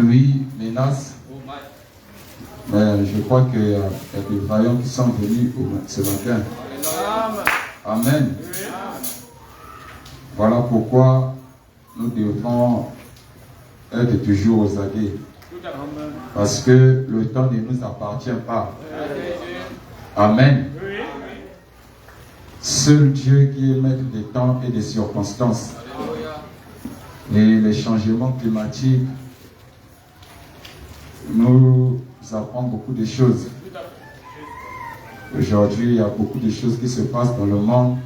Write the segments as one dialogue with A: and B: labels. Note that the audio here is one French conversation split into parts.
A: pluie menace. Mais je crois qu'il y a des vaillants qui sont venus ce matin. Amen. Voilà pourquoi nous devons être toujours aux aguets. Parce que le temps ne nous appartient pas. Amen. Seul Dieu qui est maître des temps et des circonstances. Et les changements climatiques nous apprennent beaucoup de choses. Aujourd'hui, il y a beaucoup de choses qui se passent dans le monde.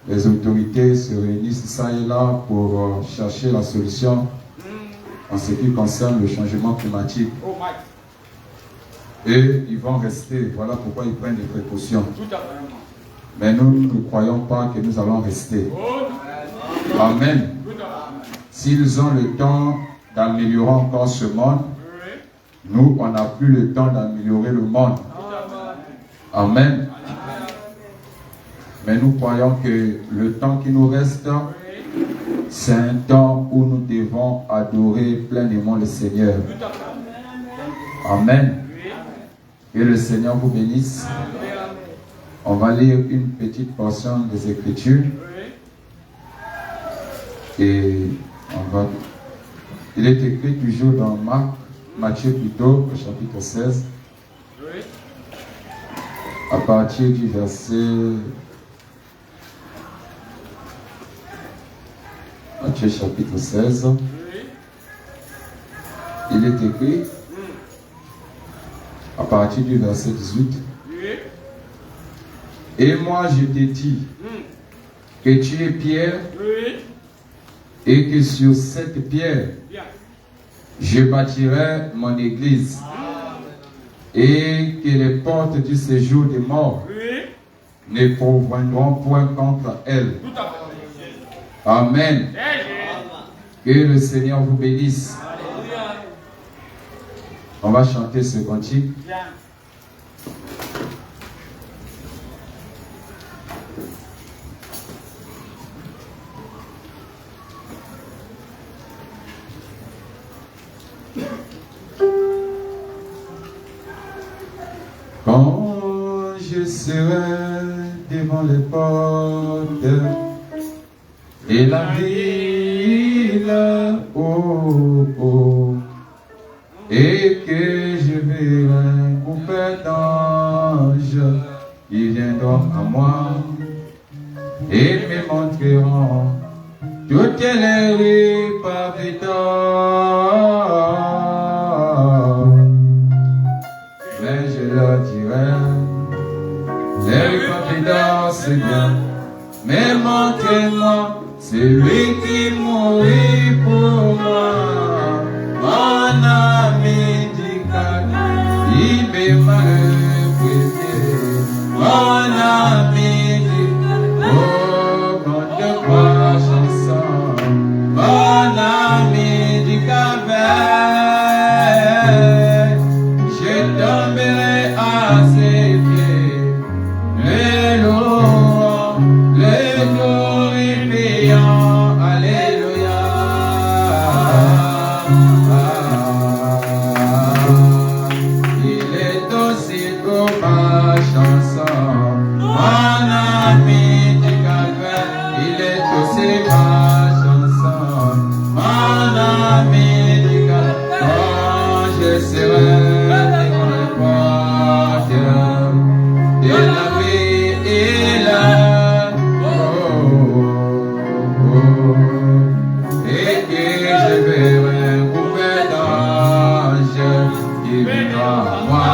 A: Les autorités se réunissent ça et là pour chercher la solution en ce qui concerne le changement climatique. Et ils vont rester. Voilà pourquoi ils prennent des précautions. Mais nous ne croyons pas que nous allons rester. Amen. S'ils ont le temps d'améliorer encore ce monde, nous, on n'a plus le temps d'améliorer le monde. Amen. Mais nous croyons que le temps qui nous reste, c'est un temps où nous devons adorer pleinement le Seigneur. Amen. Que le Seigneur vous bénisse. On va lire une petite portion des Écritures. Et on va... Il est écrit toujours dans Matthieu plutôt, au chapitre 16. À partir du verset... Matthieu chapitre 16. Il est écrit à partir du verset 18. Et moi je te dis que tu es Pierre et que sur cette pierre je bâtirai mon église et que les portes du séjour des morts ne pourvoindront point contre elle. Amen. Que le Seigneur vous bénisse. On va chanter ce cantique. Quand je serai devant les portes et la ville, oh, oh, et que je verrai un groupe d'anges qui viendront à moi et me montreront toutes les rues pavées d'or. Mais je leur dirai, les rues pavées d'or c'est bien, mais montrez-moi celui qui mourit pour moi, mon ami du cœur, il m'a représenté, mon ami du cœur, oh, montre-moi chanson, mon ami du cœur, je tomberai à ses pieds, le louant, le glorifiant, alléluia. Il est aussi pour ma chanson, mon ami du calvaire. Il est aussi ma chanson, mon ami du calvaire. Quand je serai devant les portes de la vie et la et que je verrai un groupe d'anges qui viendront à moi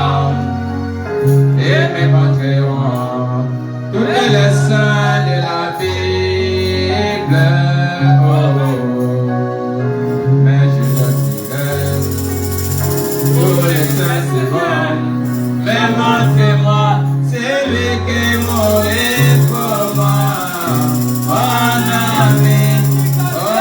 A: et me montreront tous les saints de la Bible. Oh, mais je leur dirai, tous les saints c'est bon, mais montrez-moi celui qui mourit pour moi, mon ami. Oh,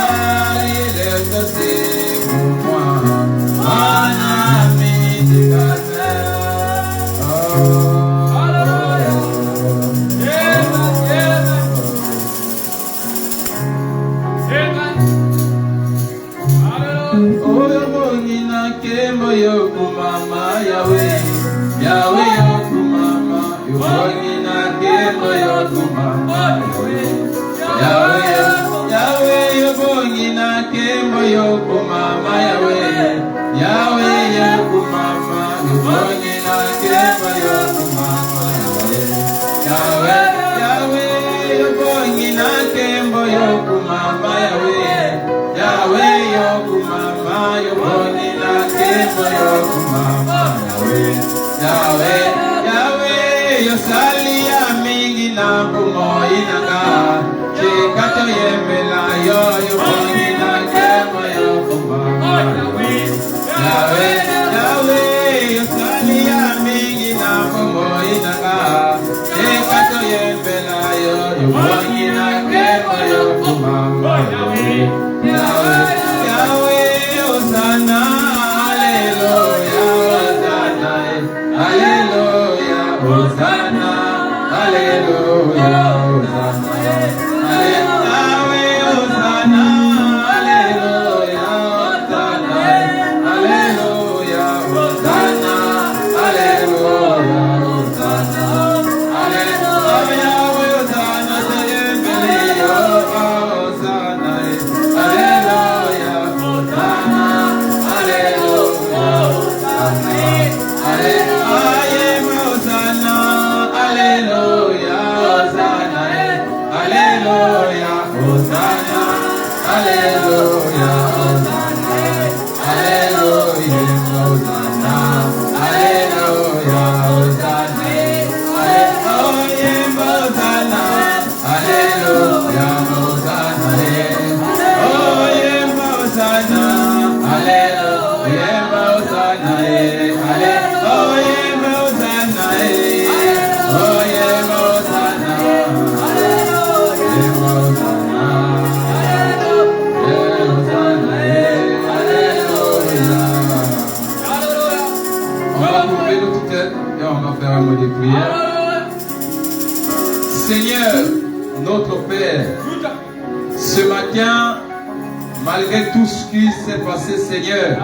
A: Malgré tout ce qui s'est passé, Seigneur,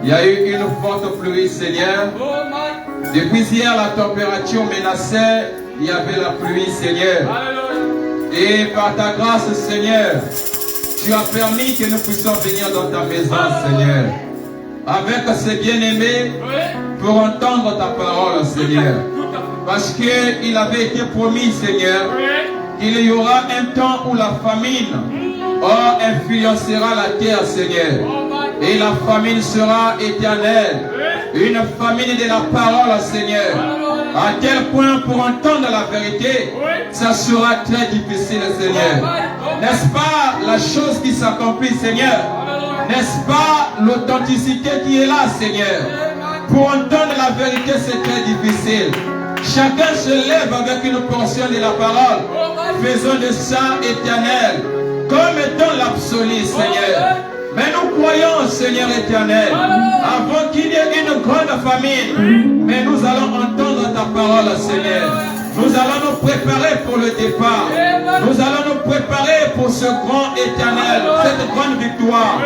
A: il y a eu une forte pluie, Seigneur. Depuis hier, la température menaçait, il y avait la pluie, Seigneur. Et par ta grâce, Seigneur, tu as permis que nous puissions venir dans ta maison, Seigneur, avec ces bien-aimés pour entendre ta parole, Seigneur. Parce qu'il avait été promis, Seigneur, qu'il y aura un temps où la famine influencera la terre, Seigneur. Et la famine sera éternelle. Une famine de la parole, Seigneur. À tel point pour entendre la vérité, ça sera très difficile, Seigneur. N'est-ce pas la chose qui s'accomplit, Seigneur? N'est-ce pas l'authenticité qui est là, Seigneur? Pour entendre la vérité, c'est très difficile. Chacun se lève avec une portion de la parole. Faisons de ça éternel, comme étant l'absolu, Seigneur. Mais nous croyons, Seigneur éternel, avant qu'il y ait une grande famine, mais nous allons entendre ta parole, Seigneur. Nous allons nous préparer pour le départ. Nous allons nous préparer pour ce grand éternel, cette grande victoire.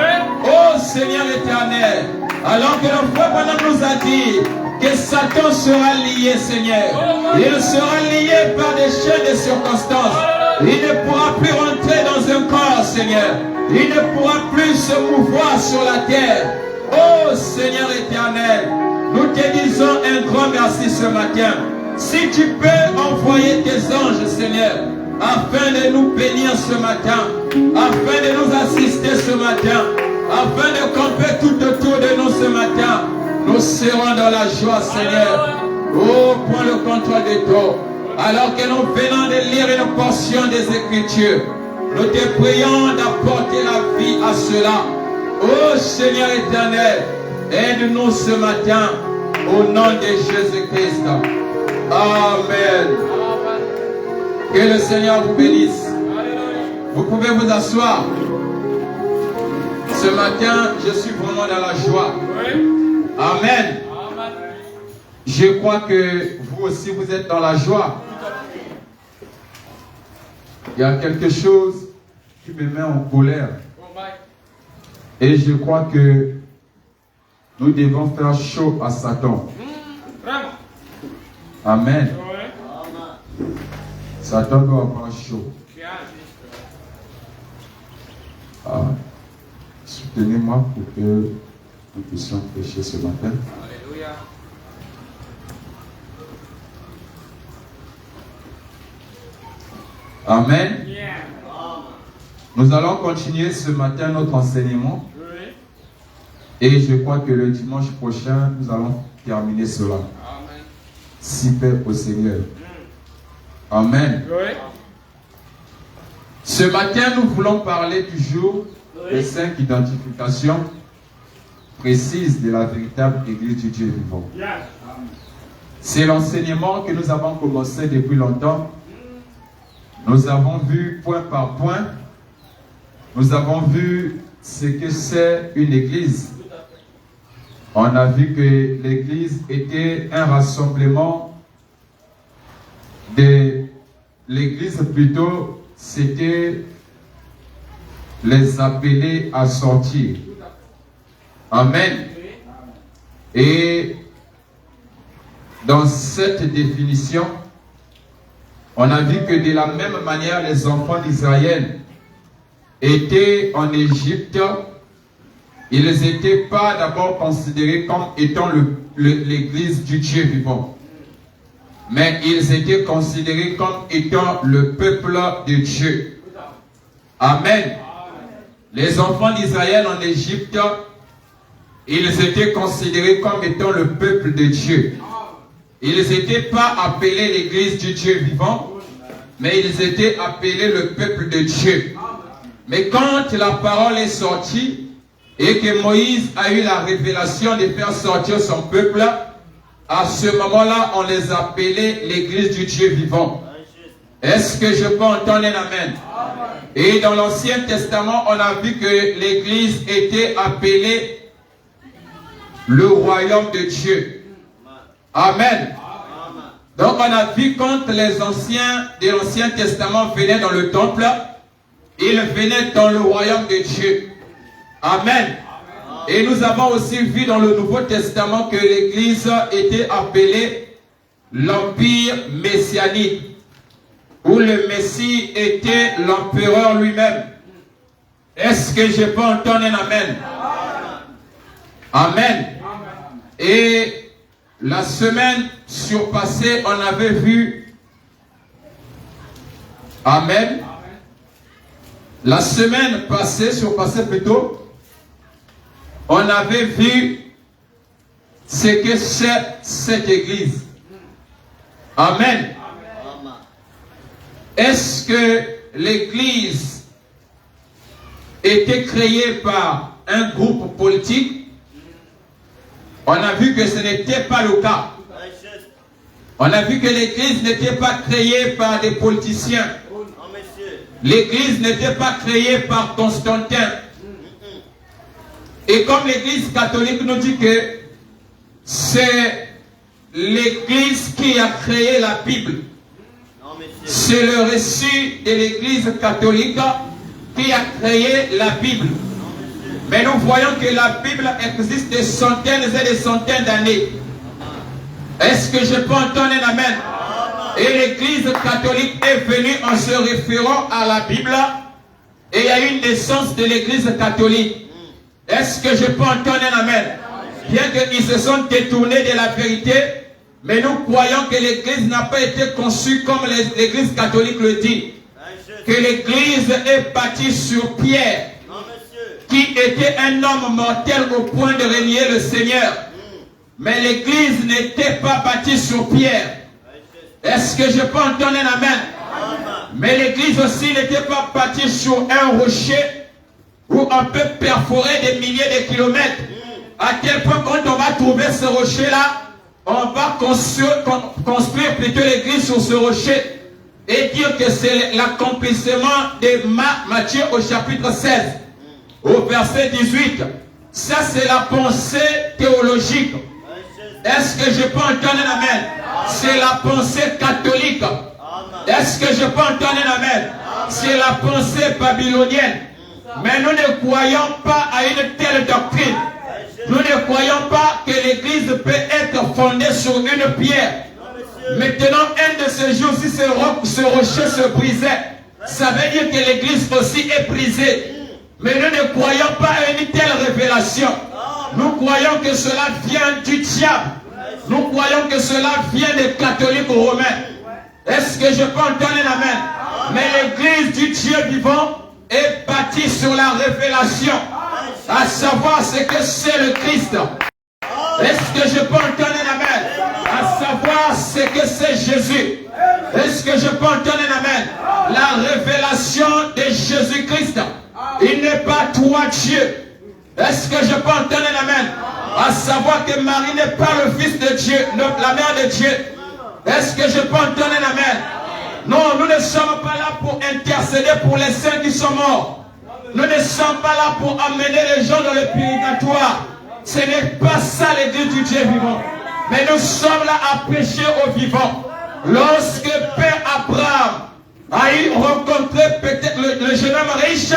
A: Oh Seigneur éternel, alors que le frère Branham nous a dit que Satan sera lié, Seigneur. Il sera lié par des chaînes de circonstances. Il ne pourra plus rentrer dans un corps, Seigneur. Il ne pourra plus se mouvoir sur la terre. Oh Seigneur éternel, nous te disons un grand merci ce matin. Si tu peux envoyer tes anges, Seigneur, afin de nous bénir ce matin, afin de nous assister ce matin, afin de camper tout autour de nous ce matin, nous serons dans la joie, Seigneur. Oh, prends le contrôle de toi. Alors que nous venons de lire une portion des Écritures, nous te prions d'apporter la vie à cela. Oh Seigneur éternel, aide-nous ce matin au nom de Jésus-Christ. Amen. Que le Seigneur vous bénisse. Vous pouvez vous asseoir. Ce matin, je suis vraiment dans la joie. Amen. Je crois que vous aussi, vous êtes dans la joie. Il y a quelque chose qui me met en colère. Et je crois que nous devons faire chaud à Satan. Amen. Satan doit avoir chaud. Soutenez-moi pour que nous puissions prêcher ce matin. Alléluia. Amen. Nous allons continuer ce matin notre enseignement. Et je crois que le dimanche prochain, nous allons terminer cela. Amen. Si paix au Seigneur. Amen. Oui. Ce matin, nous voulons parler toujours des 5 identifications précises de la véritable Église du Dieu vivant. C'est l'enseignement que nous avons commencé depuis longtemps. Nous avons vu point par point. Nous avons vu ce que c'est une église. On a vu que l'église était un rassemblement de l'église plutôt, c'était les appeler à sortir. Amen. Et dans cette définition, on a vu que de la même manière, les enfants d'Israël étaient en Égypte. Ils n'étaient pas d'abord considérés comme étant l'église du Dieu vivant. Mais ils étaient considérés comme étant le peuple de Dieu. Amen. Les enfants d'Israël en Égypte, ils étaient considérés comme étant le peuple de Dieu. Ils n'étaient pas appelés l'église du Dieu vivant, mais ils étaient appelés le peuple de Dieu. Mais quand la parole est sortie et que Moïse a eu la révélation de faire sortir son peuple, à ce moment-là, on les appelait l'église du Dieu vivant. Est-ce que je peux entendre un amen? Et dans l'Ancien Testament, on a vu que l'église était appelée le royaume de Dieu. Amen. Donc on a vu quand les anciens de l'Ancien Testament venaient dans le temple, ils venaient dans le royaume de Dieu. Amen. Et nous avons aussi vu dans le Nouveau Testament que l'église était appelée l'empire messianique, où le Messie était l'empereur lui-même. Est-ce que je peux entendre un amen? Amen. Et la semaine surpassée, on avait vu, amen. La semaine passée, surpassée plutôt, on avait vu ce que c'est cette église. Amen. Est-ce que l'église était créée par un groupe politique? On a vu que ce n'était pas le cas. On a vu que l'église n'était pas créée par des politiciens. L'église n'était pas créée par Constantin. Et comme l'église catholique nous dit que c'est l'église qui a créé la Bible. C'est le récit de l'église catholique qui a créé la Bible. Mais nous voyons que la Bible existe des centaines et des centaines d'années. Est-ce que je peux entendre un amen? Et l'église catholique est venue en se référant à la Bible. Et il y a eu une naissance de l'église catholique. Est-ce que je peux entendre un amen? Bien qu'ils se sont détournés de la vérité, mais nous croyons que l'église n'a pas été conçue comme l'église catholique le dit. Que l'église est bâtie sur Pierre, qui était un homme mortel au point de renier le Seigneur. Mais l'église n'était pas bâtie sur Pierre. Est-ce que je peux entendre un amen? Mais l'église aussi n'était pas bâtie sur un rocher où on peut perforer des milliers de kilomètres. À quel point quand on va trouver ce rocher-là, on va construire plutôt l'église sur ce rocher et dire que c'est l'accomplissement de Matthieu au chapitre 16, au verset 18. Ça, c'est la pensée théologique. Est-ce que je peux entendre un amen? C'est la pensée catholique. Est-ce que je peux entendre un amen? C'est la pensée babylonienne. Mais nous ne croyons pas à une telle doctrine. Nous ne croyons pas que l'église peut être fondée sur une pierre. Maintenant, un de ces jours, si ce rocher se brisait, ça veut dire que l'église aussi est brisée. Mais nous ne croyons pas à une telle révélation. Nous croyons que cela vient du diable. Nous croyons que cela vient des catholiques romains. Est-ce que je peux entendre un amen? Mais l'église du Dieu vivant est bâtie sur la révélation. à savoir ce que c'est le Christ. Est-ce que je peux entendre un amen? À savoir ce que c'est Jésus. Est-ce que je peux entendre un amen? La révélation de Jésus-Christ. Il n'est pas toi Dieu. Est-ce que je peux entendre un amen? À savoir que Marie n'est pas le fils de Dieu, la mère de Dieu. Est-ce que je peux entendre un amen? Non, nous ne sommes pas là pour intercéder pour les saints qui sont morts. Nous ne sommes pas là pour amener les gens dans le purgatoire. Ce n'est pas ça l'église du Dieu vivant. Mais nous sommes là à prêcher aux vivants. Lorsque Père Abraham a eu rencontré peut-être le jeune homme riche,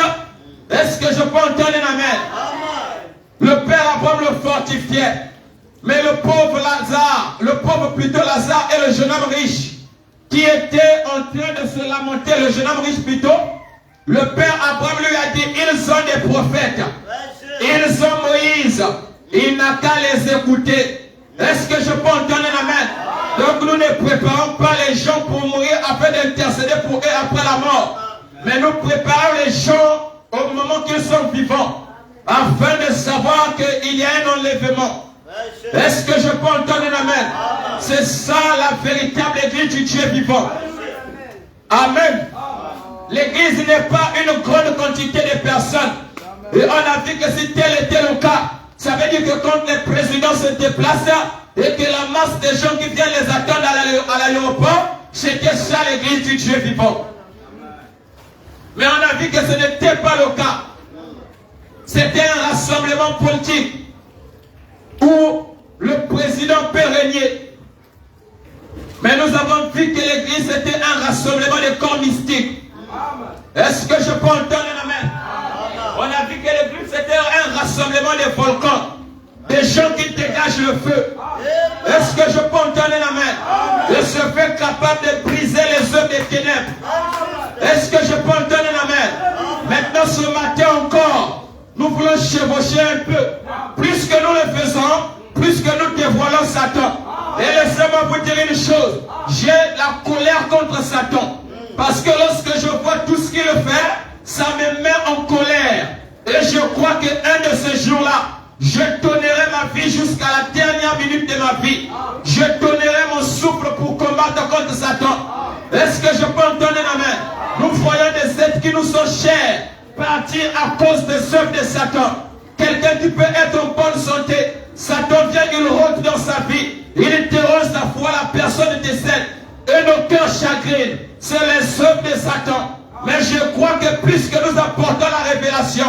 A: est-ce que je peux entendre un amen? Le Père Abraham le fortifiait. Mais le pauvre Lazare, Lazare et le jeune homme riche, qui était en train de se lamenter, le jeune homme riche plutôt, le Père Abraham lui a dit, ils ont des prophètes, ils ont Moïse, il n'a qu'à les écouter. Est-ce que je peux entendre un amen? Donc nous ne préparons pas les gens pour mourir afin d'intercéder pour eux après la mort. Mais nous préparons les gens au moment qu'ils sont vivants, afin de savoir qu'il y a un enlèvement. Est-ce que je peux entendre un amen? C'est ça la véritable église du Dieu vivant. Amen. L'église n'est pas une grande quantité de personnes. Et on a vu que si tel était le cas, ça veut dire que quand les présidents se déplacent et que la masse de gens qui viennent les attendre à l'aéroport, c'était ça l'église du Dieu vivant. Mais on a vu que ce n'était pas le cas. C'était un rassemblement politique où le président peut régner. Mais nous avons vu que l'église était un rassemblement de corps mystiques. Est-ce que je peux entendre un amen? On a vu que l'église était un rassemblement de volcans, des gens qui dégagent le feu. Est-ce que je peux entendre un amen? De se faire capable de briser les œuvres des ténèbres. Est-ce que je peux entendre un amen? Maintenant ce matin encore, nous voulons chevaucher un peu. Plus que nous le faisons, plus que nous dévoilons Satan. Et laissez-moi vous dire une chose. J'ai la colère contre Satan. Parce que lorsque je vois tout ce qu'il fait, ça me met en colère. Et je crois qu'un de ces jours-là, je donnerai ma vie jusqu'à la dernière minute de ma vie. Je donnerai mon souffle pour combattre contre Satan. Est-ce que je peux entendre un amen? Nous voyons des êtres qui nous sont chers partir à cause des œuvres de Satan. Quelqu'un qui peut être en bonne santé, Satan vient, il rôde dans sa vie. Il interroge sa foi, la personne décède. Et nos cœurs chagrinent. C'est les œuvres de Satan. Mais je crois que puisque nous apportons la révélation,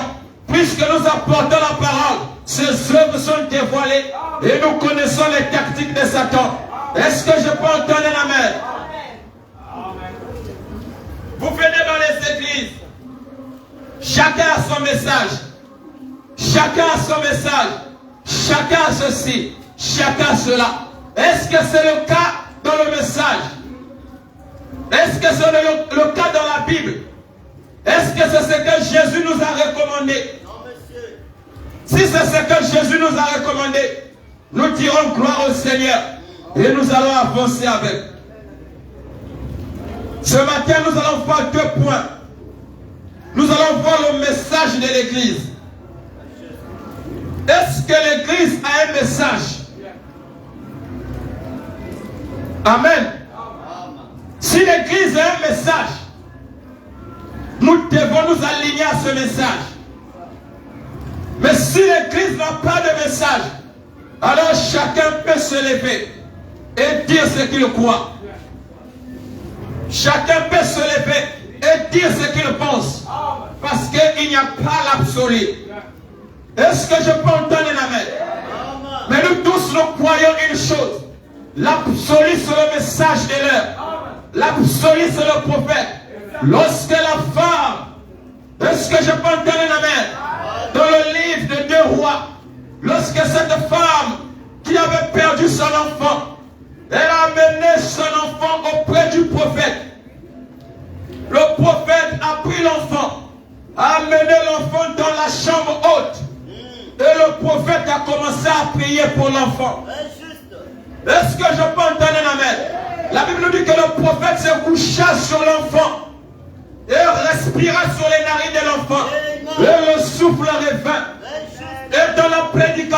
A: puisque nous apportons la parole, ces œuvres sont dévoilées et nous connaissons les tactiques de Satan. Est-ce que je peux entendre un amen? Vous venez dans les églises, chacun a son message, chacun a son message, chacun a ceci, chacun a cela. Est-ce que c'est le cas dans le message? Est-ce que c'est le cas dans la Bible? Est-ce que c'est ce que Jésus nous a recommandé? Si c'est ce que Jésus nous a recommandé, nous dirons gloire au Seigneur et nous allons avancer avec. Ce matin, nous allons voir 2 points. Nous allons voir le message de l'Église. Est-ce que l'Église a un message? Amen. Si l'Église a un message, nous devons nous aligner à ce message. Mais si l'Église n'a pas de message, alors chacun peut se lever et dire ce qu'il croit. Chacun peut se lever et dire ce qu'il pense. Parce qu'il n'y a pas l'absolu. Est-ce que je peux entendre un amen? Mais nous tous, nous croyons une chose. L'absolu, c'est le message de l'heure. L'absolu, c'est le prophète. Lorsque la femme, est-ce que je peux entendre un amen? Dans le livre de 2 rois, lorsque cette femme qui avait perdu son enfant, elle a amené son enfant auprès du prophète. Le prophète a pris l'enfant, a amené l'enfant dans la chambre haute. Et le prophète a commencé à prier pour l'enfant. Est-ce que je peux entendre un amen? La Bible nous dit que le prophète se coucha sur l'enfant et respira sur les narines de l'enfant. Et le souffle revint.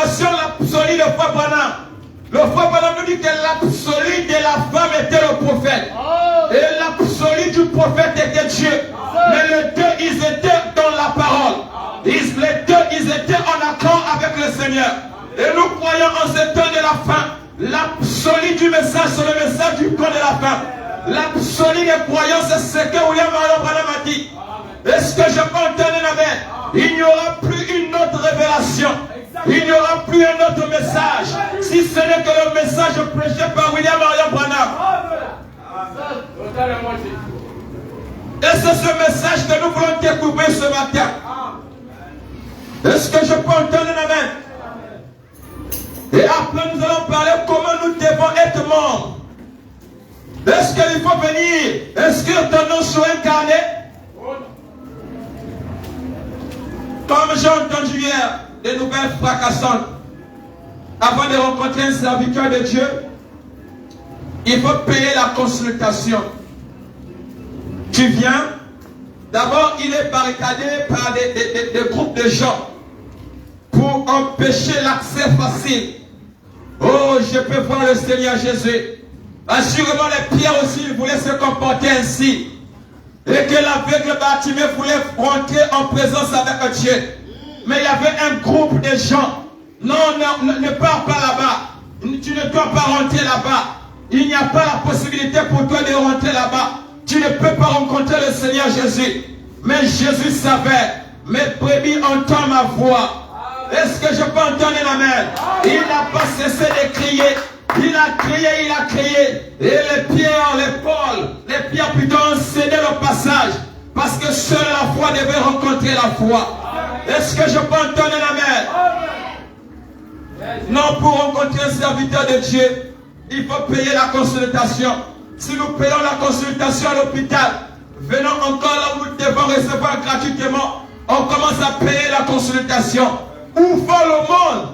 A: révélation l'absolu de Frère Branham. Le Frère Branham nous dit que l'absolu de la femme était le prophète. Et l'absolu du prophète était Dieu. Mais les deux, ils étaient dans la parole. Les deux, ils étaient en accord avec le Seigneur. Et nous croyons en ce temps de la fin. L'absolu du message, c'est le message du camp de la fin. L'absolu des croyants, c'est ce que William Marion Branham a dit. Est-ce que je peux entendre un amen? Il n'y aura plus une autre révélation. Il n'y aura plus un autre message. Si ce n'est que le message prêché par William Marion Branham. Et c'est ce message que nous voulons découvrir ce matin. Est-ce que je peux entendre un amen? Et après nous allons parler comment nous devons être membres. Est-ce qu'il faut venir inscrire ton nom sur un carnet? Comme j'ai entendu hier des nouvelles fracassantes. Avant de rencontrer un serviteur de Dieu, il faut payer la consultation. Tu viens, d'abord il est barricadé par des groupes de gens pour empêcher l'accès facile. Oh, je peux voir le Seigneur Jésus. Assurément, les pierres aussi voulaient se comporter ainsi. Et que l'aveugle Bartimée voulait rentrer en présence avec Dieu. Mais il y avait un groupe de gens. Non, ne pars pas là-bas. Tu ne dois pas rentrer là-bas. Il n'y a pas la possibilité pour toi de rentrer là-bas. Tu ne peux pas rencontrer le Seigneur Jésus. Mais Jésus savait, mes brebis entendent ma voix. Est-ce que je peux entendre un amen? Il n'a pas cessé de crier. Il a crié. Et les pierres plutôt ont cédé le passage. Parce que seule la foi devait rencontrer la foi. Est-ce que je peux entendre un amen? Non, pour rencontrer un serviteur de Dieu, il faut payer la consultation. Si nous payons la consultation à l'hôpital, venons encore là où nous devons recevoir gratuitement. On commence à payer la consultation. Où va le monde?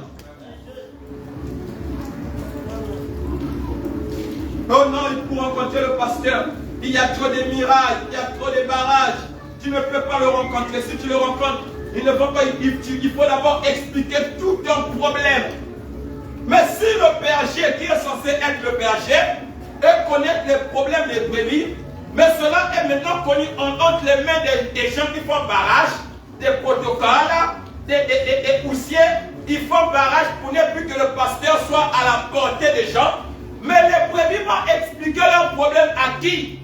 A: Oh non, pour rencontrer le pasteur, il y a trop de mirages, il y a trop de barrages. Tu ne peux pas le rencontrer. Si tu le rencontres, il faut d'abord expliquer tout ton problème. Mais si le berger qui est censé être le berger et connaître les problèmes des brebis, mais cela est maintenant connu entre les mains des gens qui font barrage, des protocoles, des poussiers, ils font barrage pour ne plus que le pasteur soit à la portée des gens. Mais les brebis vont expliquer leurs problèmes à qui?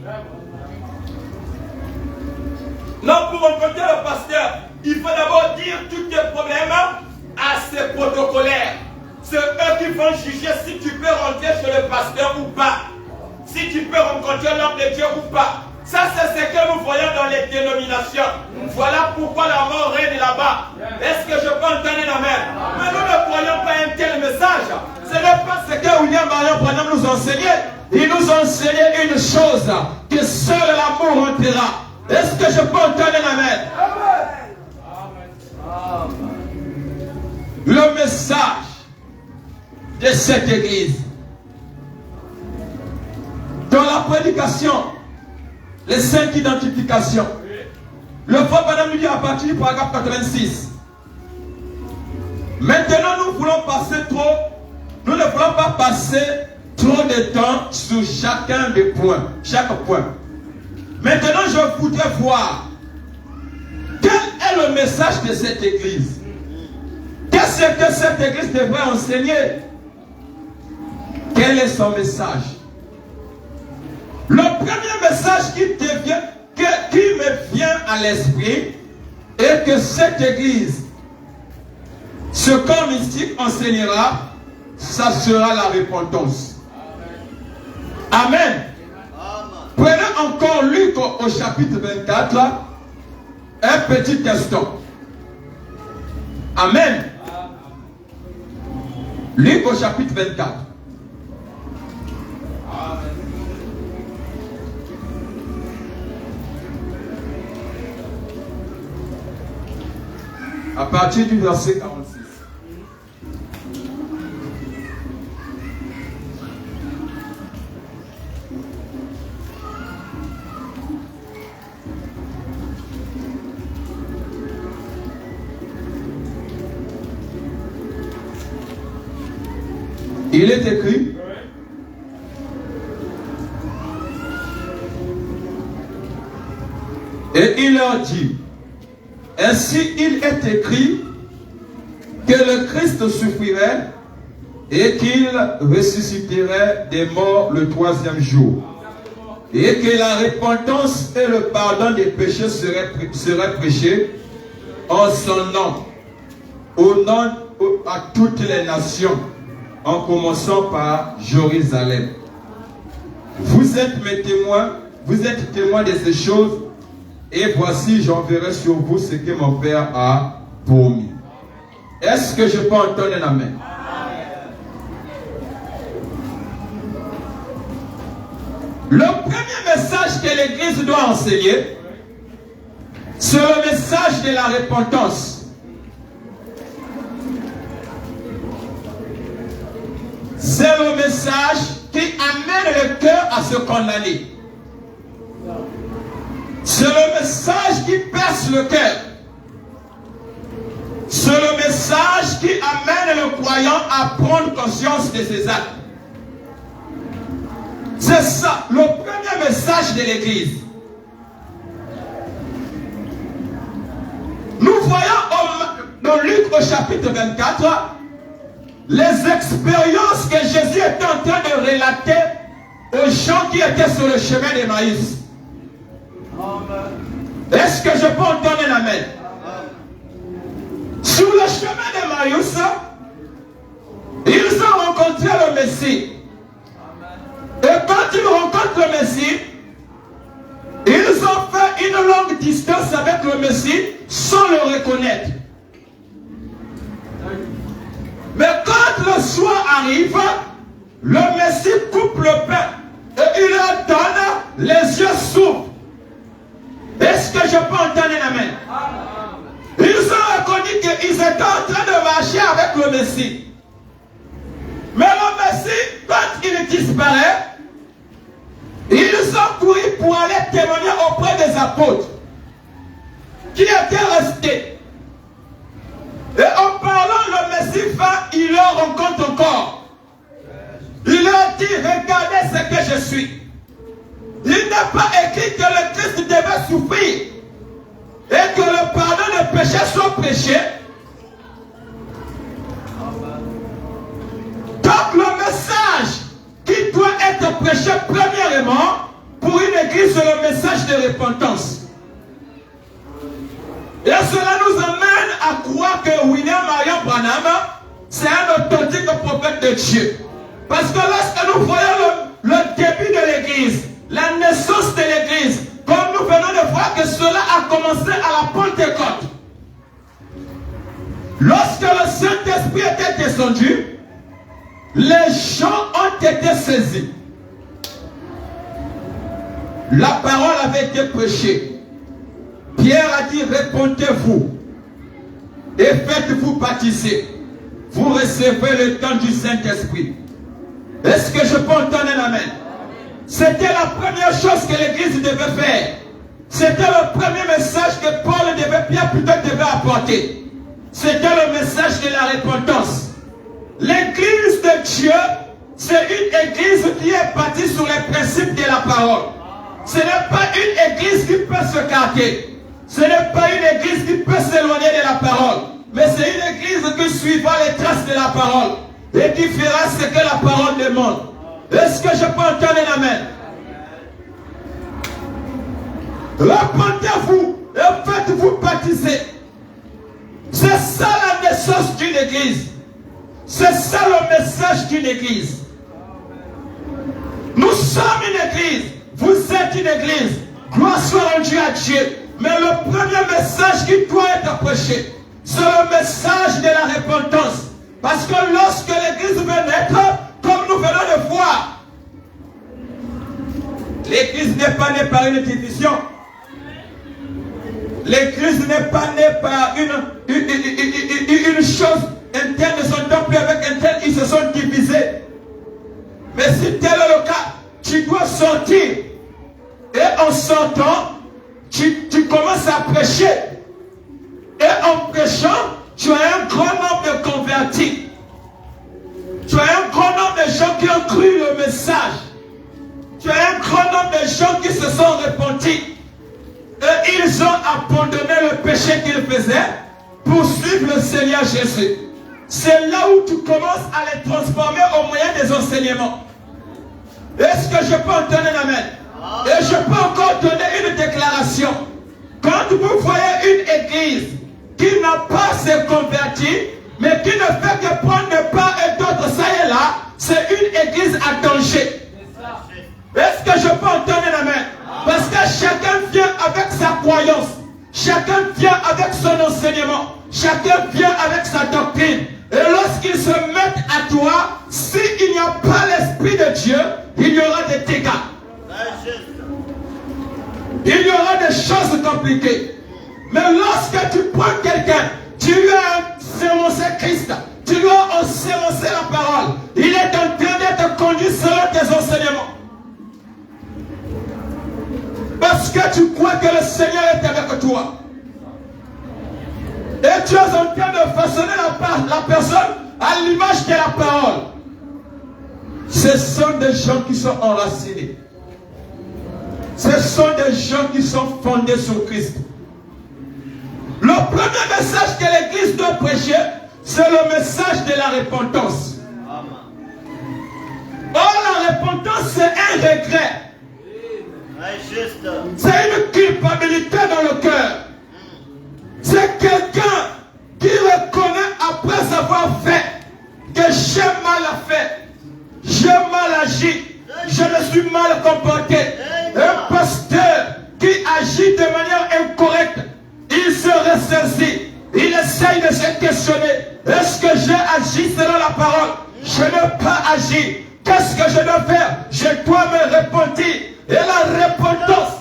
A: Non, pour rencontrer le pasteur, il faut d'abord dire tous tes problèmes à ces protocolaires. C'est eux qui vont juger si tu peux rentrer chez le pasteur ou pas. Si tu peux rencontrer l'homme de Dieu ou pas. Ça, c'est ce que nous voyons dans les dénominations. Voilà pourquoi la mort règne là-bas. Est-ce que je peux entendre un amen? Mais nous ne croyons pas un tel message. Ce n'est pas ce que William Marion Branham nous enseignait. Il nous enseignait une chose, que seul l'amour rentrera. Est-ce que je peux entendre un amen? Le message de cette église, dans la prédication, les 5 identifications. Le frère Branham nous dit à partir du paragraphe 86. Maintenant, nous ne voulons pas passer trop de temps sur chacun des points, chaque point. Maintenant, je voudrais voir quel est le message de cette église. Qu'est-ce que cette église devrait enseigner? Quel est son message? Le premier message qui me vient à l'esprit est que cette église, ce corps mystique enseignera, ça sera la repentance. Amen. Prenez encore Luc au chapitre 24, un petit instant. Amen. Luc au chapitre 24. À partir du verset 46. Il est écrit. Et il leur dit, ainsi il est écrit que le Christ souffrirait et qu'il ressusciterait des morts le 3e jour. Et que la repentance et le pardon des péchés seraient prêchés en son nom, à toutes les nations, en commençant par Jérusalem. Vous êtes mes témoins, vous êtes témoins de ces choses, et voici j'enverrai sur vous ce que mon Père a promis. Est-ce que je peux entendre un amen? Le premier message que l'Église doit enseigner, c'est le message de la repentance. C'est le message qui amène le cœur à se condamner. C'est le message qui perce le cœur. C'est le message qui amène le croyant à prendre conscience de ses actes. C'est ça, le premier message de l'Église. Nous voyons dans Luc au chapitre 24 les expériences que Jésus était en train de relater aux gens qui étaient sur le chemin d'Emmaüs. Est-ce que je peux entendre un amen? Sur le chemin d'Emmaüs, ils ont rencontré le Messie. Et quand ils rencontrent le Messie, ils ont fait une longue distance avec le Messie sans le reconnaître. Mais quand le soir arrive, le Messie coupe le pain et il leur donne, les yeux s'ouvrent. Est-ce que je peux entendre un amen? Ils ont reconnu qu'ils étaient en train de marcher avec le Messie. Mais le Messie, quand il disparaît, ils ont couru pour aller témoigner auprès des apôtres qui étaient restés. Et en parlant, le Messie il leur rencontre encore. Il leur dit, regardez ce que je suis. Il n'est pas écrit que le Christ devait souffrir et que le pardon des péchés soit prêché. Donc le message qui doit être prêché premièrement pour une église, c'est le message de repentance. Et cela nous amène à croire que William Marion Branham, c'est un authentique prophète de Dieu. Parce que lorsque nous voyons le début de l'église, la naissance de l'église, comme nous venons de voir que cela a commencé à la Pentecôte. Lorsque le Saint-Esprit était descendu, les gens ont été saisis. La parole avait été prêchée. Pierre a dit, répondez-vous et faites-vous baptiser. Vous recevez le don du Saint-Esprit. Est-ce que je peux entendre un amen? C'était la première chose que l'Église devait faire. C'était le premier message que Pierre devait apporter. C'était le message de la repentance. L'Église de Dieu, c'est une Église qui est bâtie sur les principes de la parole. Ce n'est pas une Église qui peut se carter. Ce n'est pas une Église qui peut s'éloigner de la parole. Mais c'est une Église qui suivra les traces de la parole et qui fera ce que la parole demande. Est-ce que je peux entendre un amen? Repentez-vous et faites-vous baptiser. C'est ça la naissance d'une église. C'est ça le message d'une église. Nous sommes une église. Vous êtes une église. Gloire soit rendue à Dieu. Mais le premier message qui doit être prêché, c'est le message de la repentance. Parce que lorsque l'église veut naître, comme nous venons de voir, l'église n'est pas née par une division. L'église n'est pas née par une chose interne de son temple avec un tel, ils se sont divisés. Mais si tel est le cas, tu dois sortir. Et en sortant, tu commences à prêcher. Et en prêchant, tu as un grand nombre de convertis. Tu as un grand nombre de gens qui ont cru le message. Tu as un grand nombre de gens qui se sont repentis. Et ils ont abandonné le péché qu'ils faisaient pour suivre le Seigneur Jésus. C'est là où tu commences à les transformer au moyen des enseignements. Est-ce que je peux entendre un amen? Et je peux encore donner une déclaration. Quand vous voyez une église qui n'a pas se converti, mais qui ne fait que prendre de part et d'autre, ça et là, c'est une église à danger. Est-ce que je peux entendre un amen? Parce que chacun vient avec sa croyance. Chacun vient avec son enseignement. Chacun vient avec sa doctrine. Et lorsqu'ils se mettent à toi, s'il n'y a pas l'Esprit de Dieu, il y aura des dégâts. Il y aura des choses compliquées. Mais lorsque tu prends quelqu'un, tu lui as sémoncé Christ, tu lui as sémoncé la parole, il est en train d'être conduit selon tes enseignements. Parce que tu crois que le Seigneur est avec toi. Et tu es en train de façonner la personne à l'image de la parole. Ce sont des gens qui sont enracinés. Ce sont des gens qui sont fondés sur Christ. Le premier message que l'Église doit prêcher, c'est le message de la repentance. Or, la repentance, c'est un regret. C'est une culpabilité dans le cœur. C'est quelqu'un qui reconnaît après avoir fait que j'ai mal fait, j'ai mal agi, je me suis mal comporté. Un pasteur qui agit de manière incorrecte, il se ressaisit, il essaye de se questionner. Est-ce que j'ai agi selon la parole? Je n'ai pas agi. Qu'est-ce que je dois faire? Je dois me repentir. Et la repentance,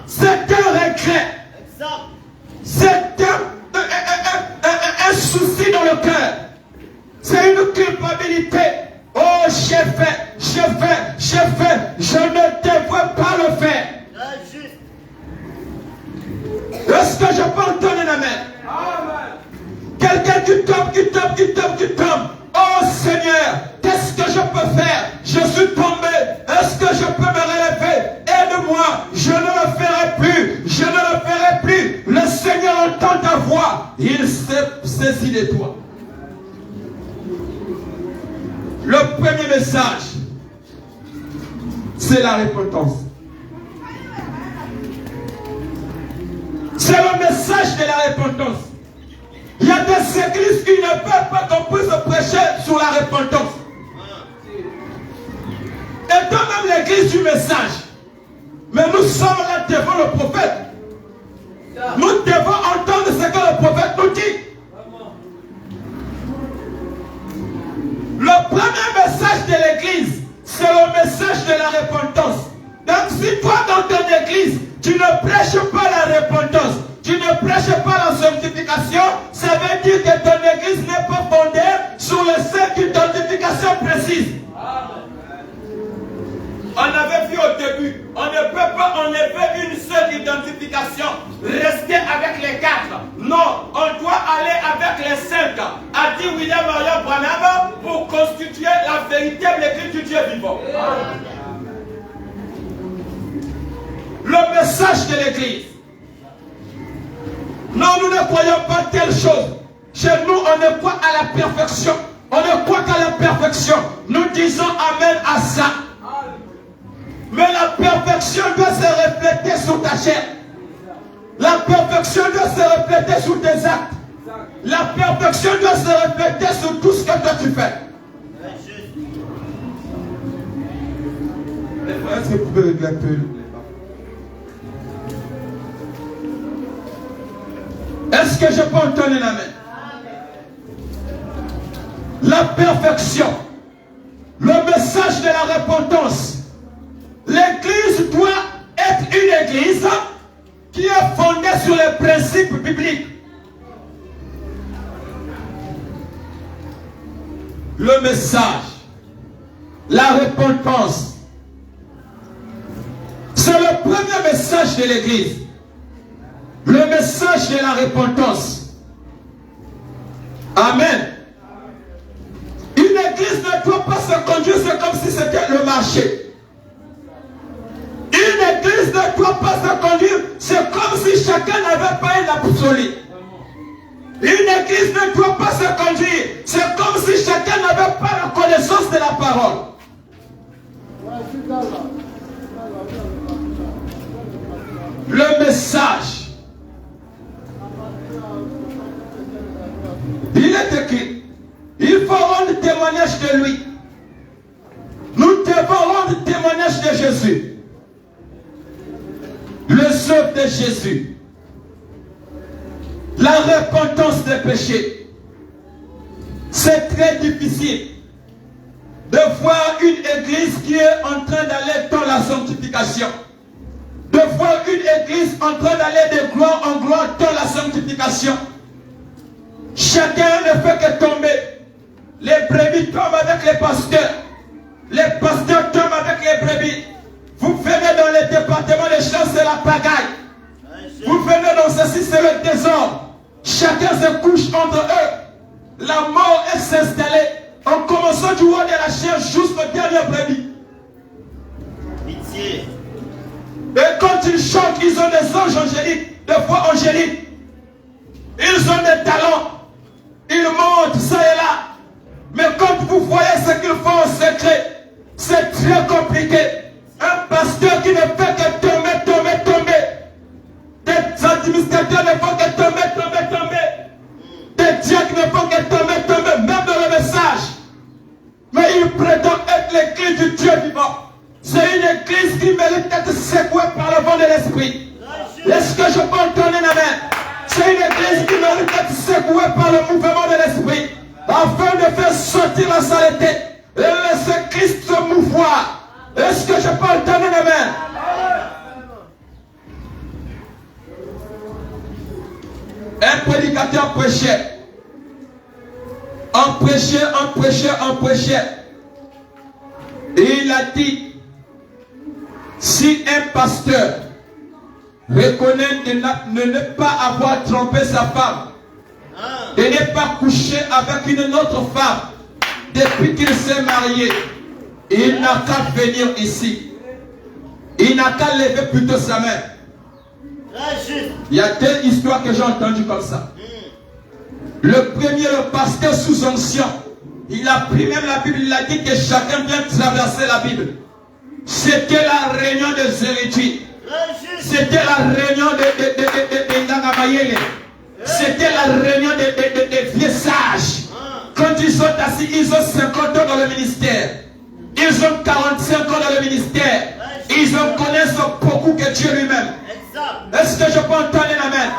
A: c'est un regret. C'est un souci dans le cœur. C'est une culpabilité. Oh, j'ai fait, je ne devrais pas le faire. Est-ce que je peux entendre un amen? Quelqu'un qui tombe. Oh Seigneur, qu'est-ce que je peux faire? Je suis tombé. Est-ce que je peux me relever? Aide-moi. Je ne le ferai plus. Je ne le ferai plus. Le Seigneur entend ta voix. Il se saisit de toi. Le premier message, c'est la repentance. C'est le message de la repentance. Il y a des églises qui ne veulent pas qu'on puisse prêcher sur la repentance. Et toi même l'église du message. Mais nous sommes là devant le prophète. Nous devons entendre ce que le prophète nous dit. Le premier message de l'église, c'est le message de la repentance. Donc si toi dans ton église, tu ne prêches pas la repentance, tu ne prêches pas la sanctification, ça veut dire que ton église n'est pas fondée sur le seul d'identification précise. On avait vu au début, on ne peut pas enlever une seule identification, rester avec les 4. Non, on doit aller avec les 5, a dit William Marion Branham, pour constituer la véritable église du Dieu vivant. Le message de l'église. Non, nous ne croyons pas telle chose. Chez nous, on ne croit à la perfection. On ne croit qu'à la perfection. Nous disons Amen à ça. Mais la perfection doit se refléter sur ta chair. La perfection doit se refléter sur tes actes. La perfection doit se refléter sur tout ce que toi tu fais. Est-ce que vous pouvez régler un peu? Est-ce que je peux entendre un amen? La perfection, le message de la repentance. L'église doit être une église qui est fondée sur les principes bibliques. Le message, la repentance, c'est le premier message de l'église. Le message de la repentance. Amen. se conduire, c'est comme si c'était le marché. Une église ne doit pas se conduire, c'est comme si chacun n'avait pas une absolue. Une église ne doit pas se conduire, c'est comme si chacun n'avait pas la connaissance de la parole. Le message. Il est écrit, il faut rendre témoignage de lui. Nous devons rendre témoignage de Jésus. Le œuvre de Jésus. La repentance des péchés. C'est très difficile de voir une église qui est en train d'aller dans la sanctification. De voir une église en train d'aller de gloire en gloire dans la sanctification. Chacun ne fait que tomber. Les brebis tombent avec les pasteurs. Les pasteurs tombent avec les brebis. Vous venez dans les départements des champs, c'est la pagaille. Vous venez dans ceci, c'est le désordre. Chacun se couche entre eux. La mort est s'installée. En commençant du roi de la chair jusqu'au dernier brebis. Pitié. Et quand ils chantent, ils ont des anges angéliques, des voix angéliques. Ils ont des talents. Ils montent ça et là. Mais quand vous voyez ce qu'ils font en secret, c'est très compliqué. Un pasteur qui ne fait que tomber. Des administrateurs ne font que tomber. Des diacres ne font que tomber, même dans le message. Mais ils prétendent être l'église du Dieu vivant. C'est une église qui mérite d'être secouée par le vent de l'esprit. Est-ce que je peux entendre un amen? C'est une église qui mérite d'être secouée par le mouvement de l'esprit, afin de faire sortir la saleté et laisser Christ se mouvoir. Est-ce que je peux entendre un amen? Un prédicateur prêchait. Un prêchait. Et il a dit, si un pasteur reconnaît de ne pas avoir trompé sa femme, de ne pas couché avec une autre femme depuis qu'il s'est marié, il n'a qu'à venir ici. Il n'a qu'à lever plutôt sa main. Il y a deux histoires que j'ai entendues comme ça. Le premier, le pasteur sous onction, il a pris même la Bible, il a dit que chacun vient traverser la Bible. C'était la réunion des héritiers. C'était la réunion de Nagamayele. C'était la réunion des vieux sages. Quand ils sont assis, ils ont 50 ans dans le ministère. Ils ont 45 ans dans le ministère. Ils en connaissent beaucoup que Dieu lui-même. Est-ce que je peux entendre amen?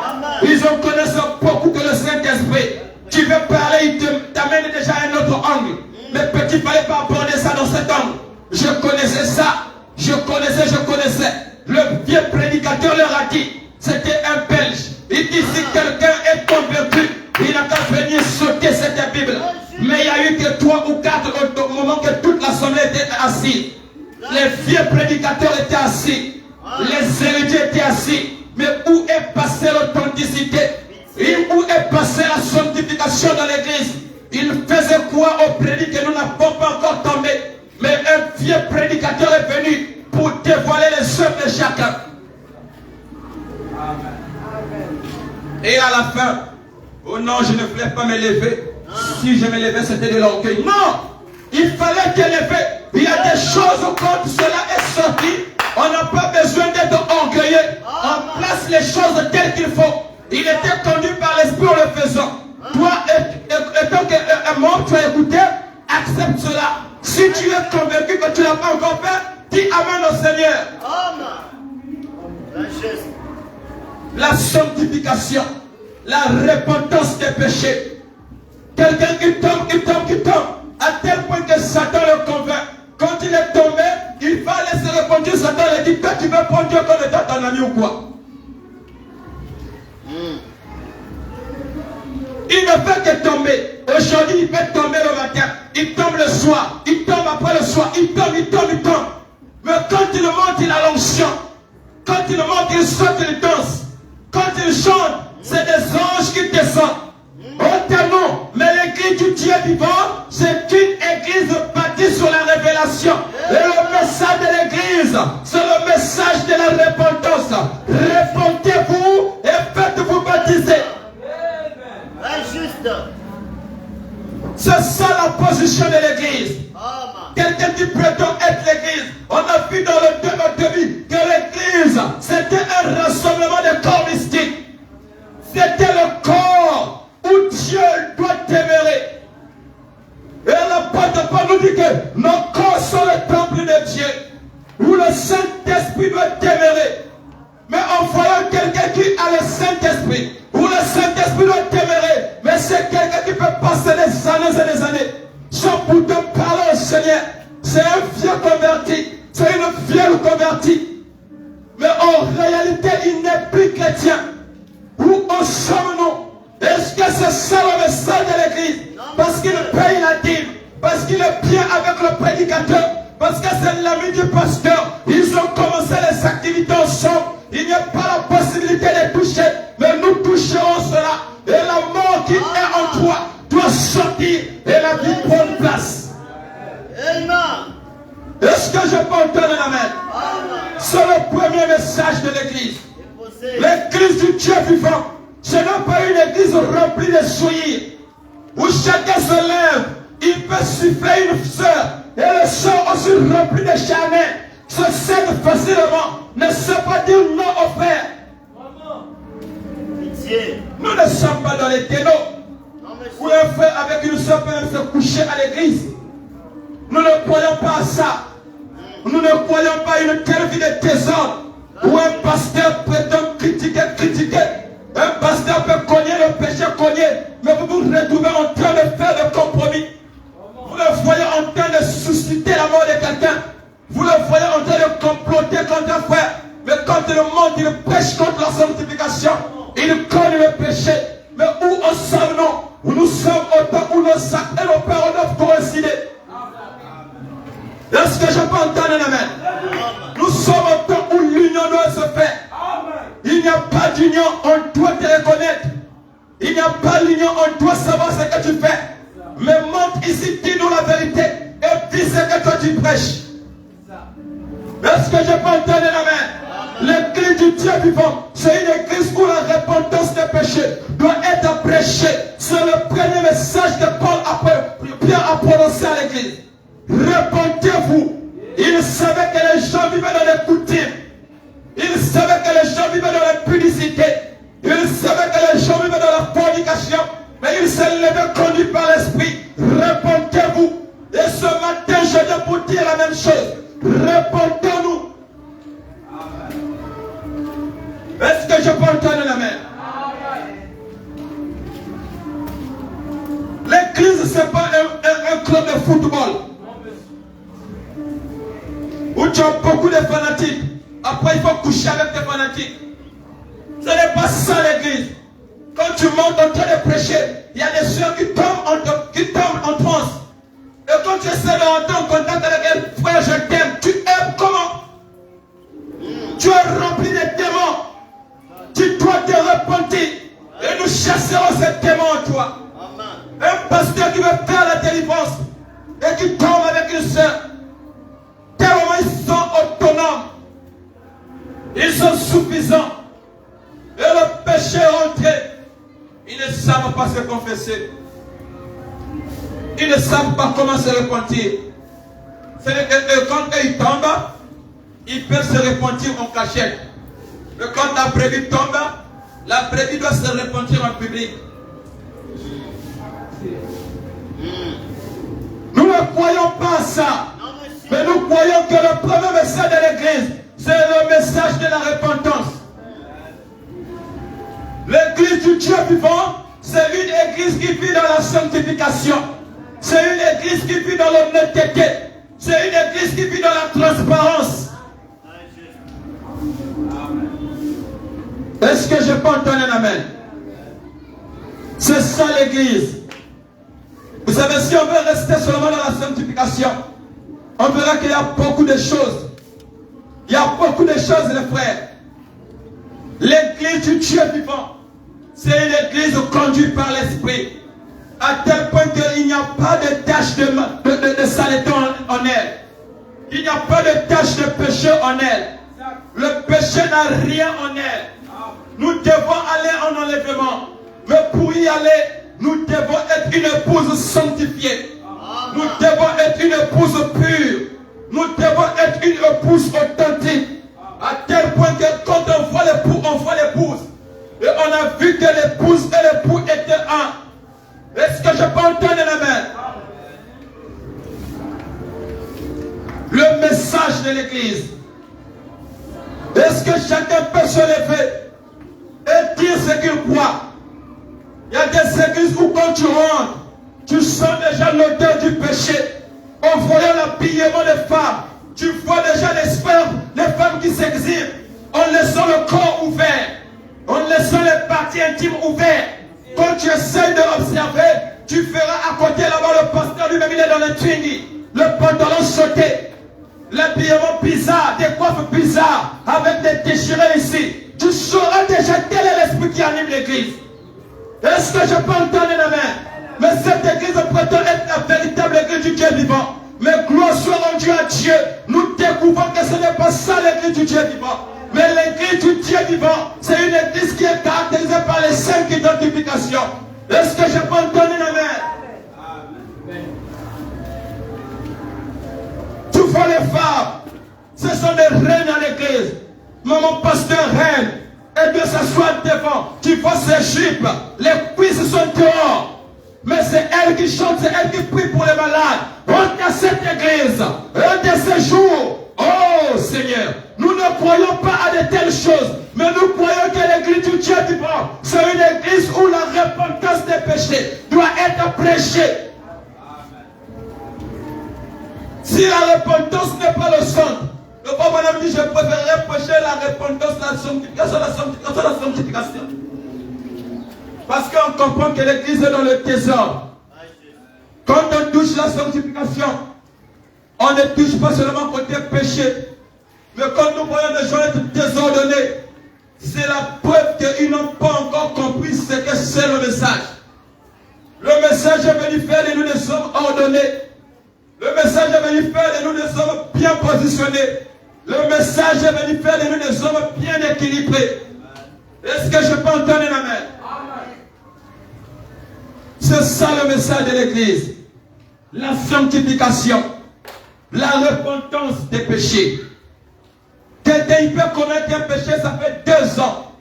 A: Ils en connaissent beaucoup que le Saint-Esprit. Tu veux parler, il t'amène déjà à un autre angle. Mais petit, il ne fallait pas aborder ça dans cet angle. Je connaissais ça. Je connaissais. Le vieux prédicateur leur a dit, c'était un Belge. Il dit, si quelqu'un est converti, il n'a qu'à venir sauter cette Bible. Mais il n'y a eu que 3 ou 4 au moment que toute l'assemblée était assise. Les vieux prédicateurs étaient assis. Les héritiers étaient assis. Mais où est passée l'authenticité? Où est passée la sanctification dans l'église? Il faisait quoi au prédic que nous n'avons pas encore tombé? Mais un vieux prédicateur est venu pour dévoiler les œuvres de chacun. Et à la fin, oh non, je ne voulais pas me lever. Si je me levais, c'était de l'orgueil. Non! Il fallait te lever. Il y a des choses quand cela est sorti. On n'a pas besoin d'être orgueilleux. On place les choses telles qu'il faut. Il était conduit par l'esprit en le faisant. Toi, étant qu'un membre, tu as écouté, accepte cela. Si tu es convaincu que tu ne l'as pas encore fait, dis amen au Seigneur. La sanctification, la repentance des péchés. Quelqu'un qui tombe, à tel point que Satan le convainc. Quand il est tombé, il va laisser repentir. Satan lui dit, toi tu veux prendre Dieu comme étant ton ami ou quoi? Il ne fait que tomber. Aujourd'hui, il peut tomber le matin. Il tombe le soir. Il tombe après le soir. Il tombe. Mais quand il monte, il a l'onction. Quand il monte, il saute, il danse. Quand il chante, c'est des anges qui descendent. Oh tellement. Mais l'église du Dieu vivant, c'est une église bâti sur la révélation. Et le message de l'église, c'est le message de la repentance. Répentez-vous et faites-vous baptiser. C'est ça la position de l'église. Quelqu'un qui prétend être l'église. On a vu dans le débat de vie que l'église, c'était un rassemblement de corps mystiques. C'était le corps où Dieu doit demeurer. Et l'apôtre Paul nous dit que nos corps sont le temple de Dieu, où le Saint-Esprit doit demeurer. Mais en voyant quelqu'un qui a le Saint-Esprit, où le Saint-Esprit doit demeurer, mais c'est quelqu'un qui peut passer des années et des années sans pourtant parler au Seigneur. C'est un vieux converti, c'est une vieille convertie. Mais en réalité, il n'est plus chrétien. Où en sommes-nous? Est-ce que c'est ça le message de l'église? Parce qu'il paye la dîme, parce qu'il est bien avec le prédicateur, parce que c'est l'ami du pasteur. Ils ont commencé les activités ensemble. Il n'y a pas la possibilité de toucher, mais nous toucherons cela. Et la mort qui est en toi doit sortir et la vie prendre place. Amen. Est-ce que je peux entendre un amen? C'est le premier message de l'église. L'église du Dieu vivant. Ce n'est pas une église remplie de souillis, où chacun se lève, il peut siffler une sœur, et le sœur aussi rempli de charnel, se cède facilement, ne sait pas dire non au frère. Nous ne sommes pas dans les ténors, où un frère avec une sœur peut même se coucher à l'église. Nous ne croyons pas à ça. Nous ne croyons pas à une telle vie de désordre, où un pasteur prétend critiquer. Un pasteur peut cogner le péché, mais vous vous retrouvez en train de faire des compromis. Vous le voyez en train de susciter la mort de quelqu'un. Vous le voyez en train de comploter contre un frère. Mais quand il monte, il prêche contre la sanctification. Il cogne le péché. Mais où en sommes-nous? Nous sommes au temps où nos actes et nos pères doivent coïncider. Est-ce que je peux entendre un amen? Nous sommes au temps où l'union doit se faire. Il n'y a pas d'union, on doit te reconnaître. Il n'y a pas d'union, on doit savoir ce que tu fais. Mais monte ici, dis-nous la vérité et dis ce que toi tu prêches. Est-ce que je peux entendre un amen? L'église du Dieu vivant, c'est une église où la repentance des péchés doit être prêchée. C'est le premier message que Pierre a prononcé à l'église. Repentez-vous. Il savait que les gens vivaient dans les coutumes. Il savait que les gens vivaient dans la pudicité. Il savait que les gens vivaient dans la fornication. Mais il s'est levé conduit par l'esprit. Repentez-vous. Et ce matin, je viens pour dire la même chose. Repentez-nous. Est-ce que je peux entendre la main? L'église, ce n'est pas un club de football où tu as beaucoup de fanatiques. Après, il faut coucher avec des fanatiques. Ce n'est pas ça l'église. Quand tu montes en train de prêcher, il y a des soeurs qui tombent en transe. Et quand tu essaies de rentrer en contact avec un frère, je t'aime, tu aimes comment? Tu es rempli de démons. Tu dois te repentir. Et nous chasserons ces démons en toi. Un pasteur qui veut faire la délivrance et qui tombe avec une soeur, tellement ils sont autonomes. Ils sont suffisants. Et le péché est rentré. Ils ne savent pas se confesser. Ils ne savent pas comment se repentir. C'est que quand ils tombent, ils peuvent se repentir en cachette. Mais quand la brebis tombe, la brebis doit se repentir en public. Nous ne croyons pas à ça. Mais nous croyons que le premier message de l'église, c'est le message de la repentance. L'église du Dieu vivant, c'est une église qui vit dans la sanctification. C'est une église qui vit dans l'honnêteté. C'est une église qui vit dans la transparence. Est-ce que je peux entendre un amen? C'est ça l'église. Vous savez, si on veut rester seulement dans la sanctification, on verra qu'il y a beaucoup de choses. Il y a beaucoup de choses, les frères. L'église du Dieu vivant, c'est une église conduite par l'esprit.
B: à tel point qu'il n'y a pas de tache de saleté en elle. Il n'y a pas de tache de péché en elle. Le péché n'a rien en elle. Nous devons aller en enlèvement. Mais pour y aller, nous devons être une épouse sanctifiée. Nous devons être une épouse pure. Nous devons être une épouse authentique. À tel point que quand on voit l'époux, on voit l'épouse. Et on a vu que l'épouse et l'époux étaient un. Est-ce que je peux entendre la main? Le message de l'église. Est-ce que chacun peut se lever et dire ce qu'il croit? Il y a des églises où quand tu rentres, tu sens déjà l'odeur du péché. En voyant l'habillement des femmes, tu vois déjà les spermes, les femmes qui s'exhibent, en laissant le corps ouvert, en laissant les parties intimes ouvertes. Quand tu essaies d'observer, tu feras à côté là-bas le pasteur lui-même, il est dans le twingy, le pantalon sauté, l'habillement bizarre, des coiffes bizarres, avec des déchirés ici. Tu sauras déjà quel est l'esprit qui anime l'église. Est-ce que je peux entendre la main? Mais cette église prétend être la véritable église du Dieu vivant. Mais gloire soit rendue à Dieu. Nous découvrons que ce n'est pas ça l'église du Dieu vivant. Mais l'église du Dieu vivant, c'est une église qui est caractérisée par les 5 identifications. Est-ce que je peux entendre la main? Tu vois les femmes, ce sont des reines à l'église. Maman pasteur reine, et bien s'asseoir devant. Tu vois ses jupes, les cuisses sont dehors. Mais c'est elle qui chante, c'est elle qui prie pour les malades. Rentre à cette église, un de ces jours. Oh Seigneur, nous ne croyons pas à de telles choses, mais nous croyons que l'église du Dieu vivant, c'est une église où la repentance des péchés doit être prêchée. Si la repentance n'est pas le centre, le pape madame dit, je préférerais prêcher la repentance, la sanctification. Parce qu'on comprend que l'église est dans le désordre. Quand on touche la sanctification, on ne touche pas seulement côté péché. Mais quand nous voyons des gens être désordonnés, c'est la preuve qu'ils n'ont pas encore compris ce que c'est le message. Le message est venu faire de nous des hommes ordonnés. Le message est venu faire de nous des hommes bien positionnés. Le message est venu faire de nous des hommes bien équilibrés. Est-ce que je peux entendre la main? C'est ça le message de l'église. La sanctification. La repentance des péchés. Quelqu'un il peut commettre un péché, ça fait 2 ans.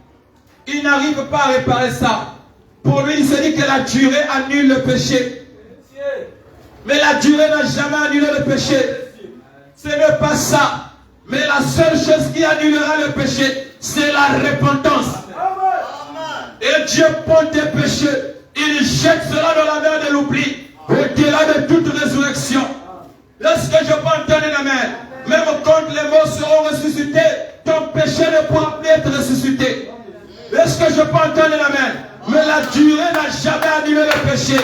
B: Il n'arrive pas à réparer ça. Pour lui, il se dit que la durée annule le péché. Mais la durée n'a jamais annulé le péché. Ce n'est pas ça. Mais la seule chose qui annulera le péché, c'est la repentance. Et Dieu prend tes péchés. Il jette cela dans la mer de l'oubli. Au-delà de toute résurrection. Est-ce que je peux entendre la main? Même quand les morts seront ressuscités, ton péché ne pourra plus être ressuscité. Est-ce que je peux entendre la main? Mais la durée n'a jamais annulé le péché.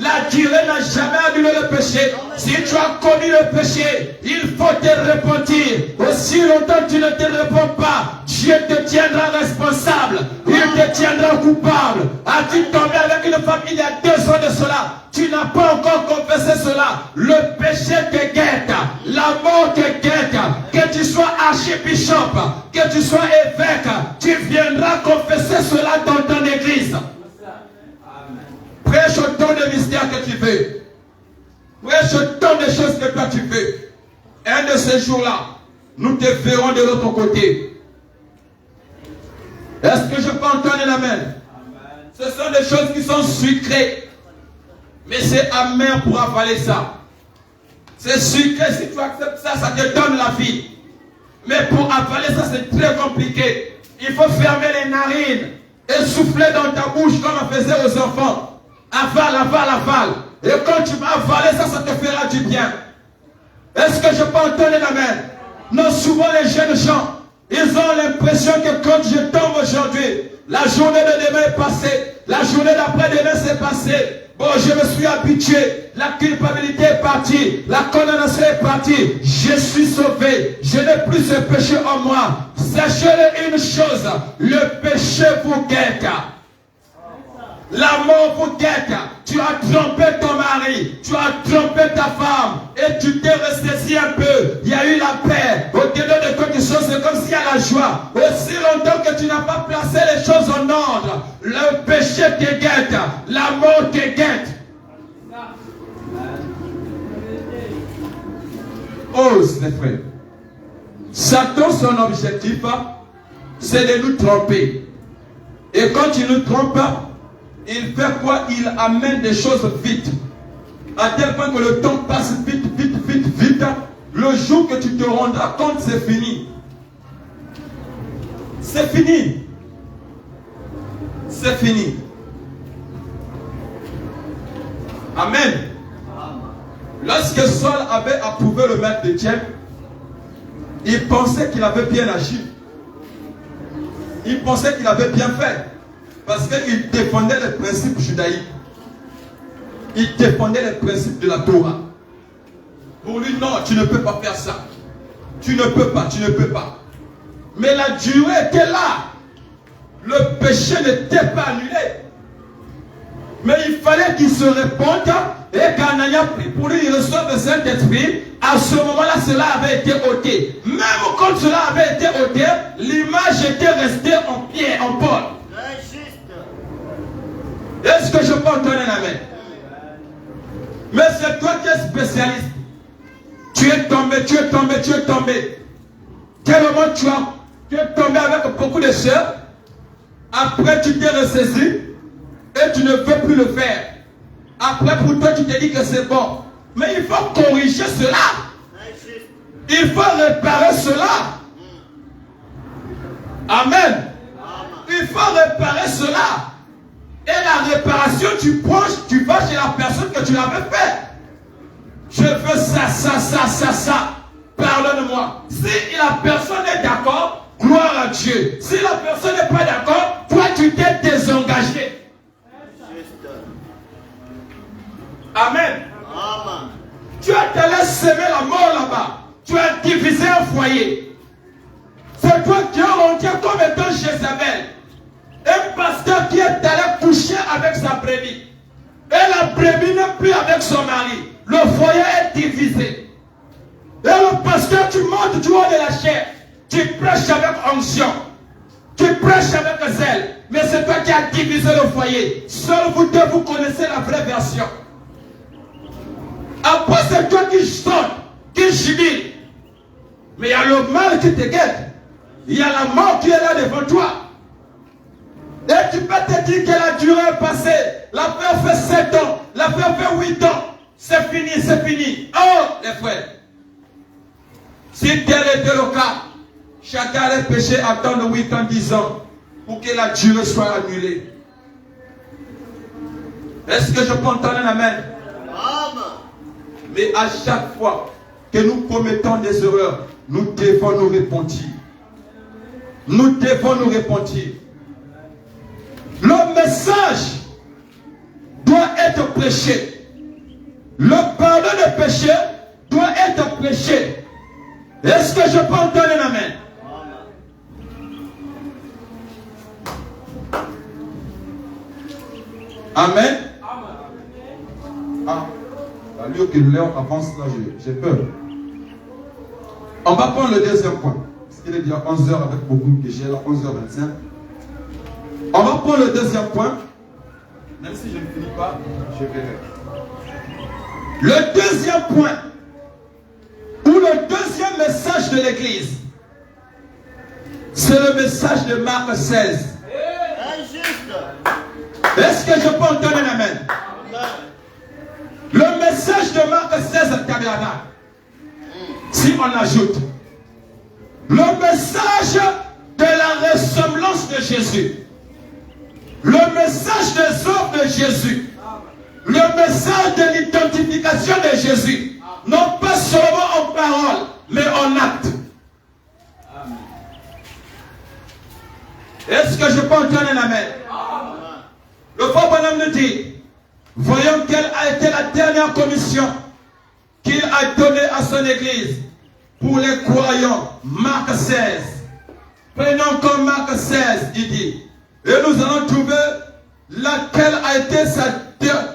B: La durée n'a jamais annulé le péché. Si tu as commis le péché, il faut te repentir. Aussi longtemps que tu ne te repens pas, Dieu te tiendra responsable. Il te tiendra coupable. As-tu tombé avec une femme il y a 2 ans de cela? Tu n'as pas encore confessé cela. Le péché te guette. La mort te guette. Que tu sois archibishop, que tu sois évêque, tu viendras confesser cela dans ton église. Prêche autant de mystères que tu veux. Prêche autant de choses que toi tu veux. Un de ces jours-là, nous te verrons de l'autre côté. Est-ce que je peux entendre la main? Ce sont des choses qui sont sucrées. Mais c'est amer pour avaler ça. C'est sucré, si tu acceptes ça, ça te donne la vie. Mais pour avaler ça, c'est très compliqué. Il faut fermer les narines et souffler dans ta bouche comme on faisait aux enfants. Avale, avale, avale. Et quand tu vas avaler ça, ça te fera du bien. Est-ce que je peux entendre la main? Non, souvent les jeunes gens, ils ont l'impression que quand je tombe aujourd'hui, la journée de demain est passée, la journée d'après-demain s'est passée. Bon, je me suis habitué, la culpabilité est partie, la condamnation est partie, je suis sauvé, je n'ai plus ce péché en moi. Sachez-le une chose, le péché vous guette. La mort vous guette. Tu as trompé ton mari, tu as trompé ta femme et tu t'es ressaisi un peu. Il y a eu la paix. Au-delà de quelque chose, c'est comme s'il y a la joie. Aussi longtemps que tu n'as pas placé les choses en ordre, le péché te guette, la mort te guette. Ose, les frères. Satan, son objectif, c'est de nous tromper. Et quand il nous trompe, il fait quoi? Il amène des choses vite. À tel point que le temps passe vite, vite, vite, vite. Le jour que tu te rendras compte, c'est fini. C'est fini. C'est fini. Amen. Lorsque Saul avait approuvé le maître d'Étienne, il pensait qu'il avait bien agi. Il pensait qu'il avait bien fait. Parce qu'il défendait les principes judaïques. Il défendait les principes de la Torah. Pour lui, non, tu ne peux pas faire ça. Tu ne peux pas, tu ne peux pas. Mais la durée était là. Le péché n'était pas annulé. Mais il fallait qu'il se répande. Et qu'en ayant pris pour lui, il reçoit le Saint-Esprit. À ce moment-là, cela avait été ôté. Même quand cela avait été ôté, l'image était restée en pied, en Paul. Est-ce que je peux entendre un amen? Mais c'est toi qui es spécialiste. Tu es tombé, tu es tombé, tu es tombé. Quel moment tu es tombé avec beaucoup de sœurs. Après tu t'es ressaisi et tu ne veux plus le faire. Après pour toi tu te dis que c'est bon. Mais il faut corriger cela. Il faut réparer cela. Amen. Il faut réparer cela. Et la réparation, tu prends, tu vas chez la personne que tu l'avais fait. Je veux ça, ça, ça, ça, ça. Pardonne-moi. Si la personne est d'accord, gloire à Dieu. Si la personne n'est pas d'accord, toi tu t'es désengagé. Amen. Amen. Tu as allé semer la mort là-bas. Tu as divisé un foyer. C'est toi qui as rendu comme étant Jézabel. Un pasteur qui est allé coucher avec sa brebis. Et la brebis n'est plus avec son mari. Le foyer est divisé. Et le pasteur, tu montes du haut de la chair. Tu prêches avec onction. Tu prêches avec zèle. Mais c'est toi qui as divisé le foyer. Seul vous deux, vous connaissez la vraie version. Après, c'est toi qui saute, qui jubile. Mais il y a le mal qui te guette. Il y a la mort qui est là devant toi. Et tu peux te dire que la durée est passée. L'affaire fait 7 ans. L'affaire fait 8 ans. C'est fini, c'est fini. Oh, les frères. Si tel était le cas, chacun allait pécher attendre 8 ans, 10 ans pour que la durée soit annulée. Est-ce que je peux entendre un amen? Amen. Mais à chaque fois que nous commettons des erreurs, nous devons nous repentir. Nous devons nous repentir. Le message doit être prêché. Le pardon des péchés doit être prêché. Est-ce que je peux entendre un amen? Amen. Ah, l'allure que l'heure avance là, j'ai peur. On va prendre le deuxième point. Parce qu'il est déjà 11h avec beaucoup de péchés, là, 11h25. On va prendre le deuxième point. Même si je ne finis pas, je verrai. Le deuxième point, ou le deuxième message de l'Église, c'est le message de Marc 16. Est-ce que je peux entendre un amen? Le message de Marc 16 tabernacle. Si on ajoute le message de la ressemblance de Jésus, le message des œuvres de Jésus, le message de l'identification de Jésus, non pas seulement en parole, mais en acte. Est-ce que je peux entendre un amen? Le frère Branham nous dit, voyons quelle a été la dernière commission qu'il a donnée à son église pour les croyants. Marc 16. Prenons comme Marc 16, il dit, et nous allons trouver laquelle a été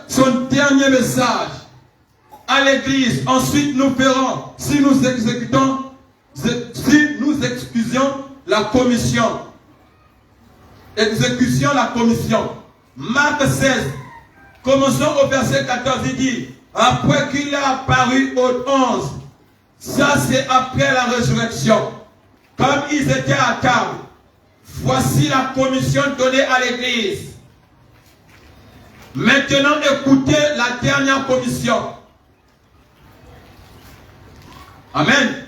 B: son dernier message à l'église. Ensuite, nous verrons si nous exécutions la commission. Exécution la commission. Marc 16. Commençons au verset 14. Il dit, après qu'il est apparu aux 11, ça c'est après la résurrection, comme ils étaient à table, voici la commission donnée à l'église. Maintenant, écoutez la dernière commission. Amen. Amen.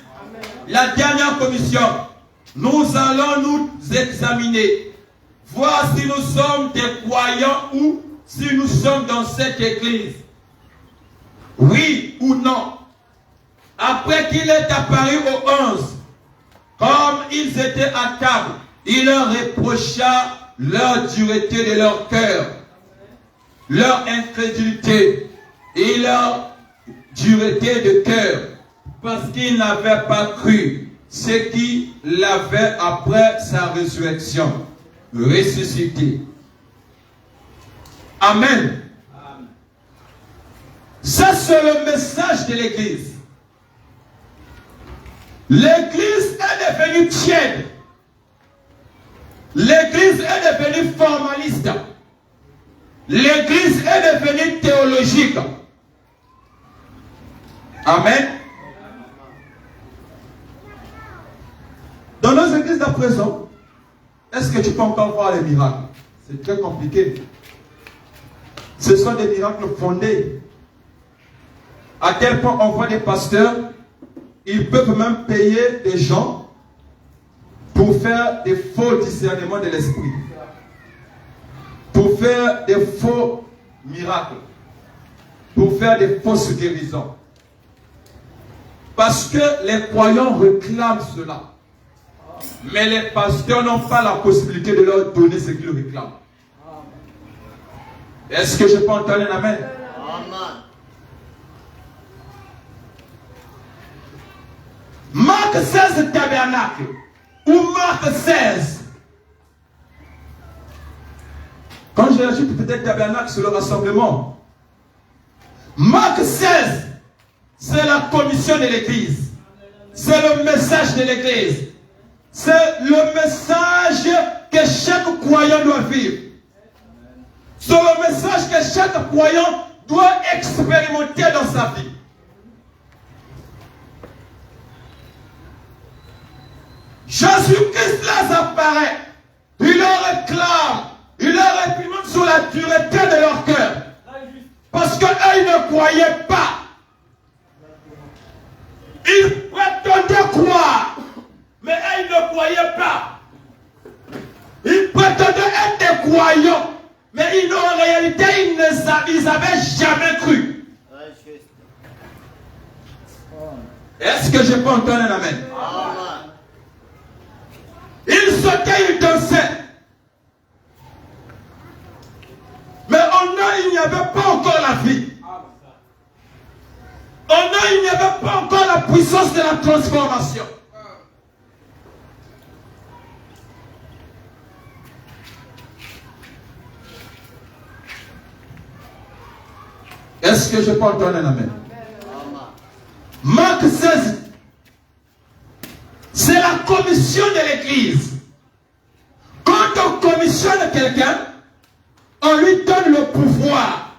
B: La dernière commission. Nous allons nous examiner, voir si nous sommes des croyants ou si nous sommes dans cette église. Oui ou non. Après qu'il est apparu aux 11, comme ils étaient à table, il leur reprocha leur dureté de leur cœur, leur incrédulité et leur dureté de cœur, parce qu'ils n'avaient pas cru ce qui l'avait après sa résurrection, ressuscité. Amen. Ça, c'est le message de l'église. L'église est devenue tiède. L'église est devenue formaliste. L'église est devenue théologique. Amen. Dans nos églises d'à présent, est-ce que tu peux encore voir les miracles? C'est très compliqué. Ce sont des miracles fondés. À tel point on voit des pasteurs, ils peuvent même payer des gens pour faire des faux discernements de l'esprit, pour faire des faux miracles, pour faire des fausses guérisons. Parce que les croyants réclament cela. Mais les pasteurs n'ont pas la possibilité de leur donner ce qu'ils réclament. Est-ce que je peux entendre un amen? Amen. Marc 16 tabernacle ou Marc 16. Quand j'ai ajoute peut-être tabernacle sur le rassemblement. Marc 16, c'est la commission de l'église. C'est le message de l'église. C'est le message que chaque croyant doit vivre. C'est le message que chaque croyant doit expérimenter dans sa vie. Jésus-Christ les apparaît. Il leur réclame. Il leur réprimande sur la dureté de leur cœur. Parce qu'eux, ils ne croyaient pas. Ils prétendaient croire. Mais eux, ils ne croyaient pas. Ils prétendaient être des croyants. Mais en réalité, ils n'avaient jamais cru. Est-ce que je peux entendre un amen? Ils sautaient, ils dansaient. Mais en eux, il n'y avait pas encore la vie. En eux, il n'y avait pas encore la puissance de la transformation. Est-ce que je peux entendre un amen? Marc 16. C'est la commission de l'église. Quand on commissionne quelqu'un, on lui donne le pouvoir,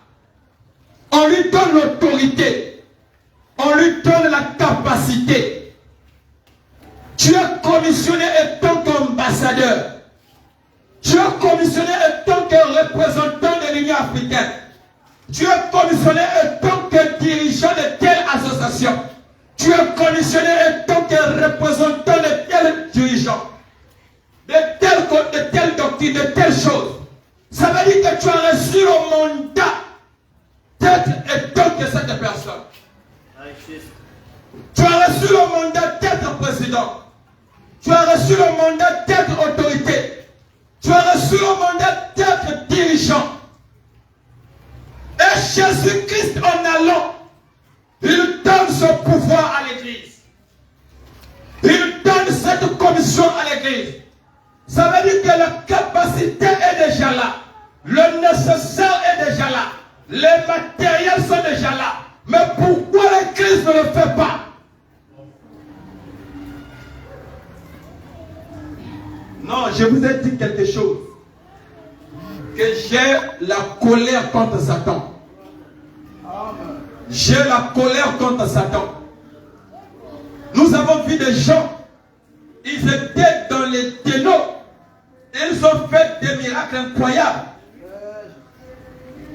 B: on lui donne l'autorité, on lui donne la capacité. Tu es commissionné en tant qu'ambassadeur. Tu es commissionné en tant que représentant de l'Union africaine. Tu es commissionné en tant que dirigeant de telle association. Tu es commissionné en tant que représentant de tel dirigeant, de telle doctrine, de telle chose. Ça veut dire que tu as reçu le mandat d'être en tant que cette personne. Tu as reçu le mandat d'être président. Tu as reçu le mandat d'être autorité. Tu as reçu le mandat d'être dirigeant. Et Jésus-Christ, en allant, il donne son pouvoir à l'église. Il donne cette commission à l'église. Ça veut dire que la capacité est déjà là. Le nécessaire est déjà là. Les matériels sont déjà là. Mais pourquoi l'Église ne le fait pas? Non, je vous ai dit quelque chose. Que j'ai la colère contre Satan. J'ai la colère contre Satan. Nous avons vu des gens, ils étaient dans les ténèbres. Ils ont fait des miracles incroyables.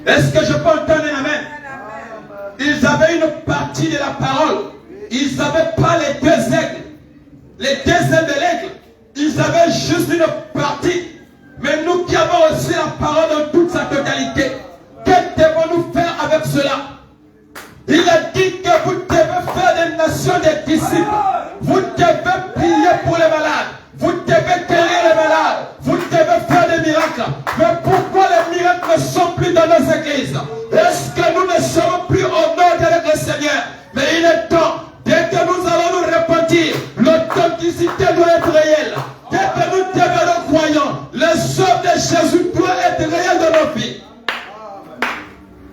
B: Est-ce que je peux entendre un amen? Ils avaient une partie de la parole. Ils n'avaient pas les deux aigles. Les deux ailes de l'aigle. Ils avaient juste une partie. Mais nous qui avons reçu la parole dans toute sa totalité, que devons-nous faire avec cela? Il a dit que vous devez faire des nations des disciples. Vous devez prier pour les malades. Vous devez guérir les malades. Vous devez faire des miracles. Mais pourquoi les miracles ne sont plus dans nos églises? Est-ce que nous ne sommes plus au nord avec le Seigneur? Mais il est temps, dès que nous allons nous repentir, l'authenticité doit être réelle. Dès que nous devenons croyants, le sort de Jésus doit être réel dans nos vies.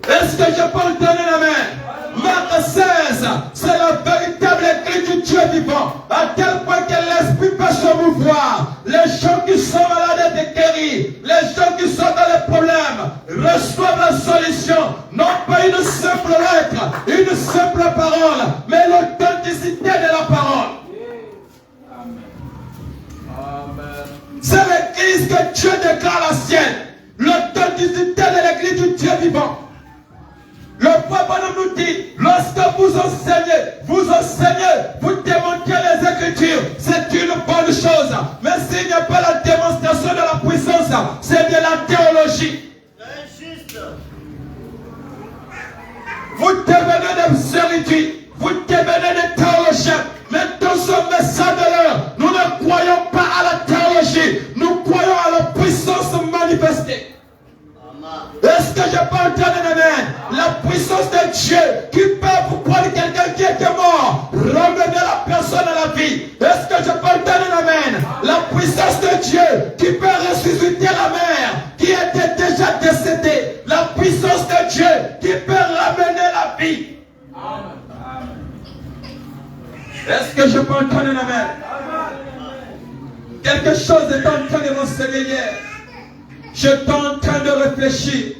B: Est-ce que je peux entendre un amen? Marc 16, c'est la véritable écriture du Dieu vivant. À tel point que l'esprit peut se mouvoir. Les gens qui sont malades et guéris, les gens qui sont dans les problèmes, reçoivent la solution. Non pas une simple lettre, une simple parole, mais l'authenticité de la parole. C'est l'église que Dieu déclare la sienne. L'authenticité de l'église du Dieu vivant. Le papa nous dit, lorsque vous enseignez, vous démontrez les Écritures, c'est une bonne chose. Mais s'il n'y a pas la démonstration de la puissance, c'est de la théologie. Vous devenez des érudits, vous devenez des théologiens. Mais dans ce message de l'heure, nous ne croyons pas à la théologie, nous croyons à la puissance manifestée. Est-ce que je peux entendre un amen? La puissance de Dieu qui peut vous prendre quelqu'un qui était mort, ramener la personne à la vie. Est-ce que je peux entendre un amen? La puissance de Dieu qui peut ressusciter la mère qui était déjà décédée. La puissance de Dieu qui peut ramener la vie. Est-ce que je peux entendre un amen? Quelque chose est en train de m'enseigner hier. J'étais en train de réfléchir.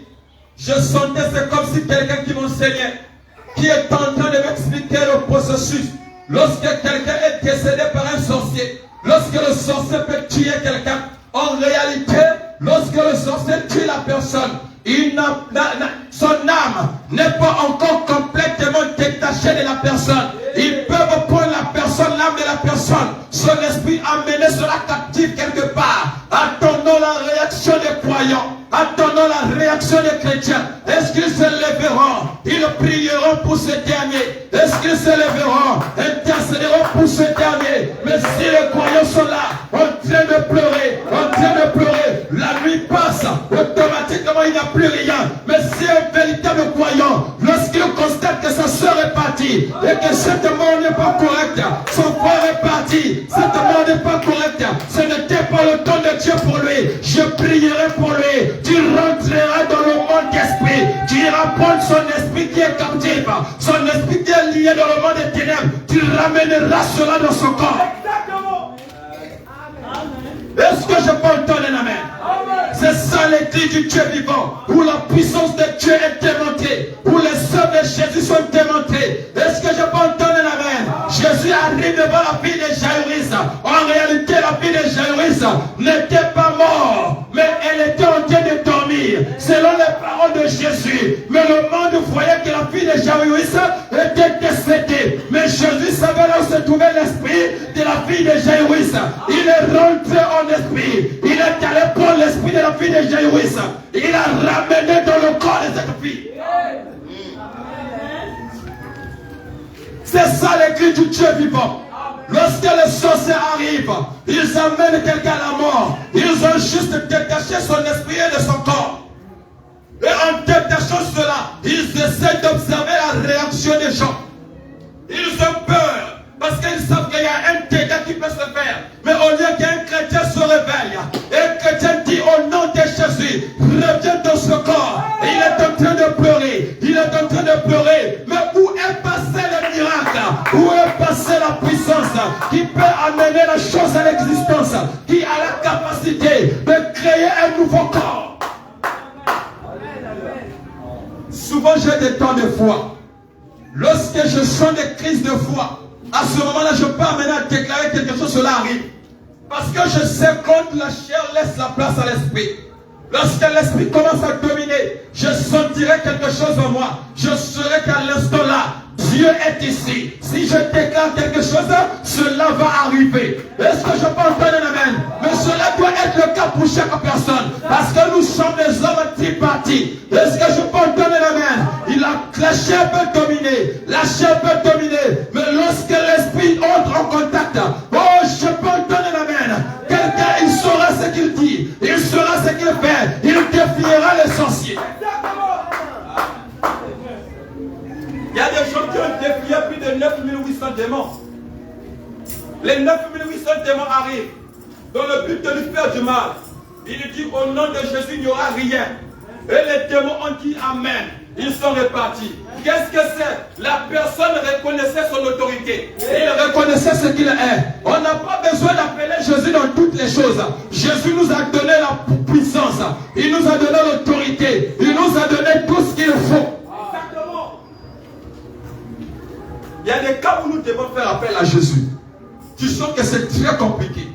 B: Je sentais, c'est comme si quelqu'un qui m'enseignait, qui est en train de m'expliquer le processus. Lorsque quelqu'un est décédé par un sorcier, lorsque le sorcier peut tuer quelqu'un, en réalité, lorsque le sorcier tue la personne, son âme n'est pas encore complètement détachée de la personne. Ils peuvent prendre la personne, l'âme de la personne, son esprit amener cela captif quelque part. Attendons la réaction des croyants. Attendons la réaction des chrétiens. Est-ce qu'ils se lèveront? Ils prieront pour ce dernier. Est-ce qu'ils se lèveront? Intercéderont pour ce dernier. Mais si les croyants sont là, en train de pleurer, la nuit passe, automatiquement il n'y a plus rien. Mais si un véritable croyant, lorsqu'il constate que sa soeur est partie, et que cette mort n'est pas correcte, son frère est parti, cette mort n'est pas correcte, ce n'était pas le temps de Dieu pour lui, je prierai pour lui. Tu rentreras dans le monde d'esprit. Tu iras prendre son esprit qui est captif, son esprit qui est lié dans le monde des ténèbres. Tu ramèneras cela dans son corps. Est-ce que je peux entendre un amen? C'est ça l'église du Dieu vivant, où la puissance de Dieu est démontrée, où les œuvres de Jésus sont démontrées. Est-ce que je peux entendre un amen? Jésus arrive devant la fille de Jaïrus. En réalité, la fille de Jaïrus n'était pas morte, mais elle était en train de dormir, selon les paroles de Jésus. Mais le monde voyait que la fille de Jaïrus était décédée. Mais Jésus savait là où se trouvait l'esprit de la fille de Jaïrus. Il est rentré en esprit. Il est allé prendre l'esprit de la fille de Jaïrus. Il a ramené dans le corps de cette fille. C'est ça l'église du Dieu vivant. Lorsque les sorciers arrivent, ils amènent quelqu'un à la mort. Ils ont juste détaché son esprit et de son corps. Et en détachant cela, ils essaient d'observer la réaction des gens. Ils ont peur parce qu'ils savent qu'il y a un dégât qui peut se faire. Mais au lieu qu'un chrétien se réveille, un chrétien dit au nom de Jésus, reviens dans la capacité de créer un nouveau corps. Souvent j'ai des temps de foi. Lorsque je sens des crises de foi, à ce moment-là, je peux amener à déclarer quelque chose, cela arrive. Parce que je sais quand la chair laisse la place à l'esprit. Lorsque l'esprit commence à dominer, je sentirai quelque chose en moi. Je saurai qu'à l'instant là, Dieu est ici. Si je déclare quelque chose, cela va arriver. Est-ce que je peux entendre un amen? Mais cela doit être le cas pour chaque personne. Parce que nous sommes des hommes tripartis. Est-ce que je peux entendre un amen? La chair peut dominer. La chair peut dominer. Mais lorsque l'esprit entre en contact, oh, je peux entendre un amen. Quelqu'un, il saura ce qu'il dit. Il saura ce qu'il fait. Il défiera les sorciers. Il y a des gens qui ont défié plus de 9800 démons. Les 9800 démons arrivent dans le but de lui faire du mal. Il dit au nom de Jésus, il n'y aura rien. Et les démons ont dit Amen. Ils sont répartis. Qu'est-ce que c'est? La personne reconnaissait son autorité. Il reconnaissait ce qu'il est. On n'a pas besoin d'appeler Jésus dans toutes les choses. Jésus nous a donné la puissance. Il nous a donné l'autorité. Il nous a donné tout ce qu'il faut. Il y a des cas où nous devons faire appel à Jésus. Tu sens que c'est très compliqué.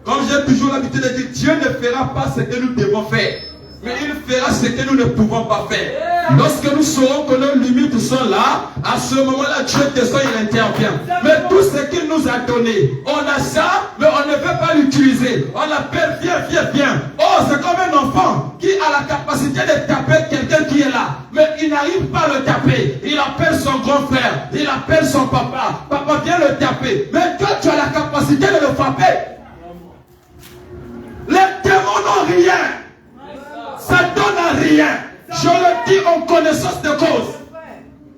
B: Comme j'ai toujours l'habitude de dire, Dieu ne fera pas ce que nous devons faire. Mais il fera ce que nous ne pouvons pas faire. Lorsque nous saurons que nos limites sont là, à ce moment-là, Dieu descend, il intervient. Mais tout ce qu'il nous a donné, on a ça, mais on ne veut pas l'utiliser. On appelle, viens. Oh, c'est comme un enfant qui a la capacité de taper quelqu'un qui est là. Mais il n'arrive pas à le taper. Il appelle son grand frère, il appelle son papa. Papa, viens le taper. Mais toi, tu as la capacité de le frapper. Les démons n'ont rien. Ça donne à rien. Je le dis en connaissance de cause.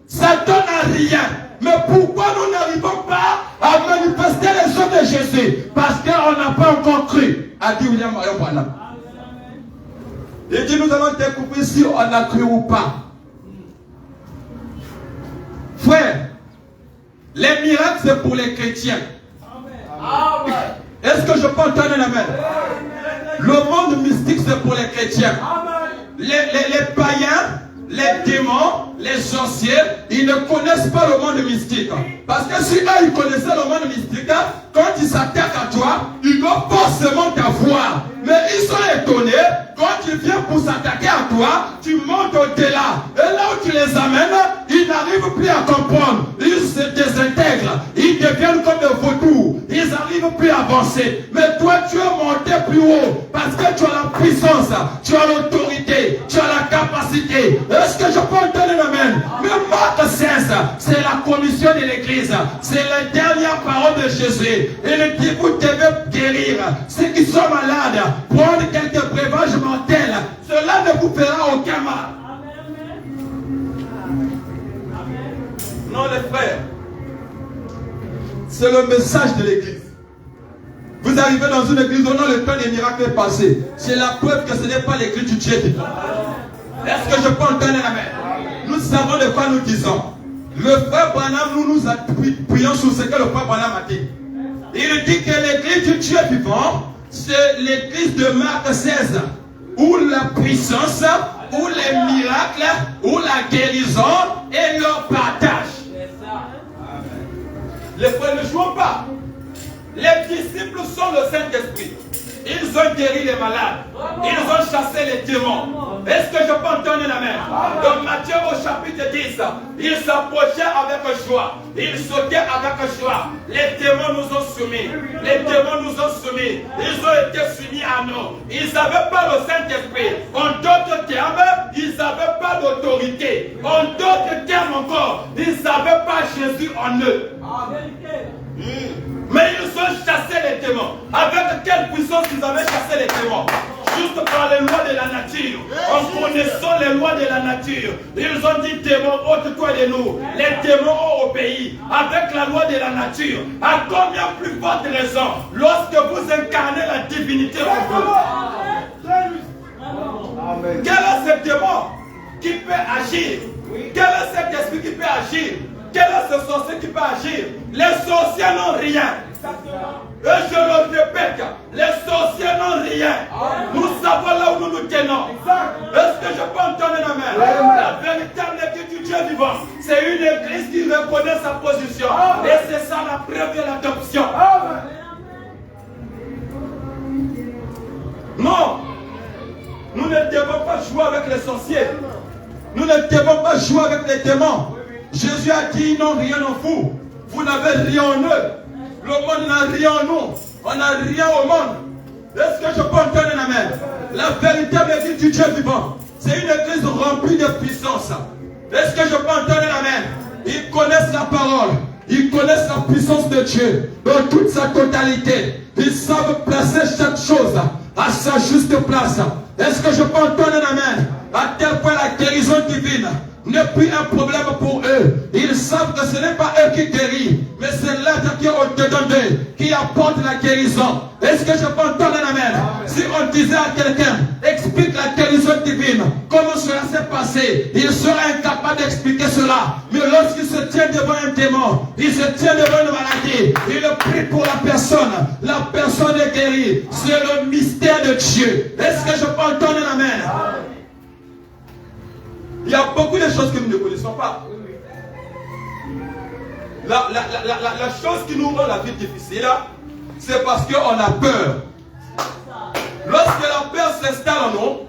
B: Ça donne à rien. Mais pourquoi nous n'arrivons pas à manifester les œuvres de Jésus? Parce qu'on n'a pas encore cru. A dit William Marion Branham. Il dit nous allons découvrir si on a cru ou pas. Frère, les miracles c'est pour les chrétiens. Est-ce que je peux entendre un amen? Le monde mystique c'est pour les chrétiens. Les païens, les démons, les sorciers, ils ne connaissent pas le monde mystique. Parce que si eux ils connaissaient le monde mystique, quand ils s'attaquent à toi, ils doivent forcément t'avoir. Mais ils sont étonnés, quand ils viennent pour s'attaquer à toi, tu montes au-delà. Et là où tu les amènes, ils n'arrivent plus à comprendre. Ils se désintègrent. Ils deviennent comme des vautours. Ils n'arrivent plus à avancer. Mais toi, tu es monté plus haut. Parce que tu as la puissance, tu as l'autorité, tu as la capacité. Est-ce que je peux entendre un amen? Mais Marc 16, c'est la commission de l'église. C'est la dernière parole de Jésus. Il dit, vous devez guérir ceux qui sont malades. Prendre quelques breuvages mortels. Cela ne vous fera aucun mal. Non, les frères. C'est le message de l'église. Vous arrivez dans une église où le temps des miracles est passé. C'est la preuve que ce n'est pas l'église du Dieu vivant. Est-ce que je peux entendre un amen? Nous savons de quoi nous disons. Le frère Branham, nous appuyons sur ce que le frère Branham a dit. Il dit que l'église du Dieu vivant, c'est l'église de Marc 16, où la puissance, où les miracles, où la guérison et leur partage. Les frères ne jouent pas. Les disciples sont le Saint-Esprit. Ils ont guéri les malades. Ils ont chassé les démons. Est-ce que je peux entendre la main? Dans Matthieu au chapitre 10, ils s'approchaient avec joie. Ils sautaient avec joie. Les démons nous ont soumis. Les démons nous ont soumis. Ils ont été soumis à nous. Ils n'avaient pas le Saint-Esprit. En d'autres termes, ils n'avaient pas d'autorité. En d'autres termes encore, ils n'avaient pas Jésus en eux. Mais ils ont chassé les démons. Avec quelle puissance ils avaient chassé les démons? Juste par les lois de la nature. En connaissant les lois de la nature. Ils ont dit démons, ôte-toi de nous. Les démons ont obéi. Avec la loi de la nature. À combien plus forte raison lorsque vous incarnez la divinité en vous? Quel est ce démon qui peut agir? Quel est cet esprit qui peut agir? Quel est ce sorcier qui peut agir? Les sorciers n'ont rien. Et je le répète, les sorciers n'ont rien. Nous savons là où nous nous tenons. Est-ce que je peux entendre un amen? La véritable église du Dieu vivant, c'est une église qui reconnaît sa position. Et c'est ça la preuve de l'adoption. Non, nous ne devons pas jouer avec les sorciers. Nous ne devons pas jouer avec les démons. Jésus a dit, ils n'ont rien en vous. Vous n'avez rien en eux. Le monde n'a rien en nous. On n'a rien au monde. Est-ce que je peux entendre un amen? La véritable église du Dieu vivant, c'est une église remplie de puissance. Est-ce que je peux entendre un amen? Ils connaissent la parole. Ils connaissent la puissance de Dieu dans toute sa totalité. Ils savent placer chaque chose à sa juste place. Est-ce que je peux entendre un amen? À tel point la guérison divine n'est plus un problème pour eux. Ils savent que ce n'est pas eux qui guérissent, mais c'est l'être qui est au-dedans d'eux, qui apporte la guérison. Est-ce que je peux entendre un amen? Si on disait à quelqu'un, explique la guérison divine, comment cela s'est passé, il serait incapable d'expliquer cela. Mais lorsqu'il se tient devant un démon, il se tient devant une maladie, il prie pour la personne est guérie. C'est le mystère de Dieu. Est-ce que je peux entendre un amen? Il y a beaucoup de choses que nous ne connaissons pas. La chose qui nous rend la vie difficile, c'est parce qu'on a peur. Lorsque la peur s'installe en nous,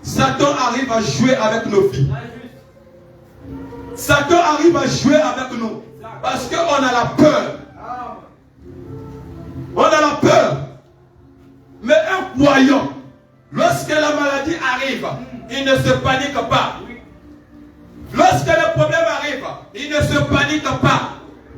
B: Satan arrive à jouer avec nos vies. Satan arrive à jouer avec nous. Parce qu'on a la peur. On a la peur. Mais un croyant, lorsque la maladie arrive, il ne se panique pas. Lorsque le problème arrive, il ne se panique pas.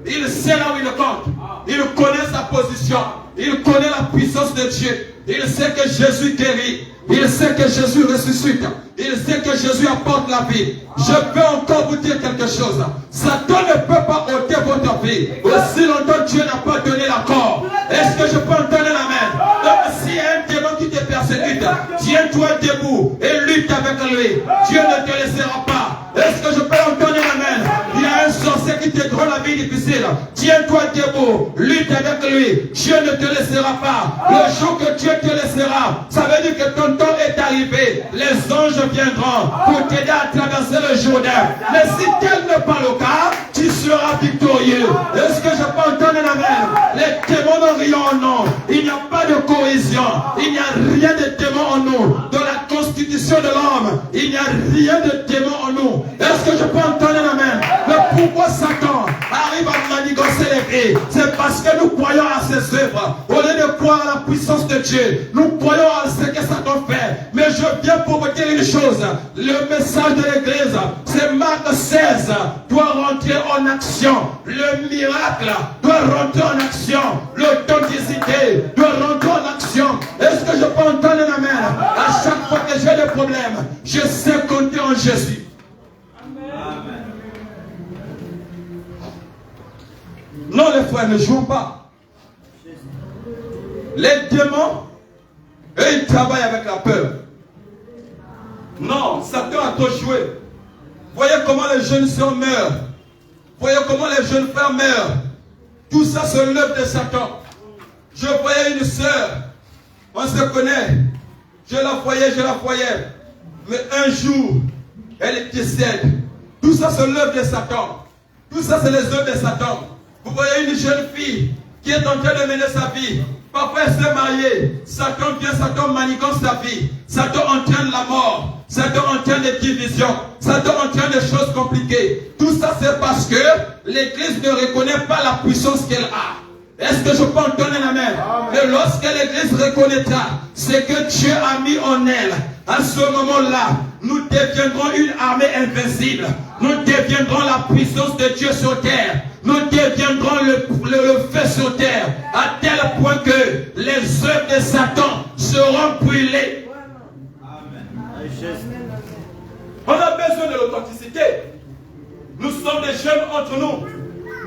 B: Il sait là où il compte. Il connaît sa position. Il connaît la puissance de Dieu. Il sait que Jésus guérit. Il sait que Jésus ressuscite. Il sait que Jésus apporte la vie. Je peux encore vous dire quelque chose. Satan ne peut pas ôter votre vie. Aussi longtemps Dieu n'a pas donné l'accord. Est-ce que je peux entendre l'amen? Donc s'il y a un démon qui te persécute, tiens-toi debout et lutte avec lui. Dieu ne te laissera pas. Est-ce que je peux entendre l'amen? Il y a un sorcier qui te rend la vie difficile. Tiens-toi debout, lutte avec lui. Dieu ne te laissera pas. Le jour que Dieu te laissera, ça veut dire que ton temps est arrivé. Les anges viendront pour t'aider à traverser le Jourdain. Mais si tel n'est pas le cas, tu seras victorieux. Est-ce que je peux entendre l'amen? Les démons n'ont rien en nous. Il n'y a pas de cohésion. Il n'y a rien de démon en nous. Dans la constitution de l'homme, il n'y a rien de démon en nous. Est-ce que je peux entendre l'amen? Mais pourquoi Satan arrive à manigancer les vies? C'est parce que nous croyons à ses œuvres. Au lieu de croire à la puissance de Dieu, nous croyons à ce que Satan fait. Mais je viens pour vous dire une chose. Le message de l'église, c'est Marc 16, doit rentrer en action. Le miracle doit rentrer en action. L'authenticité doit rentrer en action. Est-ce que je peux entendre un amen? À chaque fois que j'ai des problèmes, je sais compter en Jésus. Amen. Non, les frères, ne jouons pas. Les démons, eux, ils travaillent avec la peur. Non, Satan a trop joué. Voyez comment les jeunes sœurs meurent. Voyez comment les jeunes frères meurent. Tout ça c'est l'œuvre de Satan. Je voyais une sœur. On se connaît. Je la voyais. Mais un jour, elle décède. Tout ça c'est l'œuvre de Satan. Tout ça c'est les œuvres de Satan. Vous voyez une jeune fille qui est en train de mener sa vie. Parfois elle s'est mariée. Satan vient, Satan manigance sa vie. Satan entraîne la mort. Satan entraîne des divisions. Satan entraîne des choses compliquées. Tout ça c'est parce que l'église ne reconnaît pas la puissance qu'elle a. Est-ce que je peux entendre un amen? Mais lorsque l'église reconnaîtra ce que Dieu a mis en elle, à ce moment-là, nous deviendrons une armée invincible. Nous deviendrons la puissance de Dieu sur terre. Nous deviendrons le feu sur terre. À tel point que les œuvres de Satan seront brûlées. On a besoin de l'authenticité. Nous sommes des jeunes entre nous.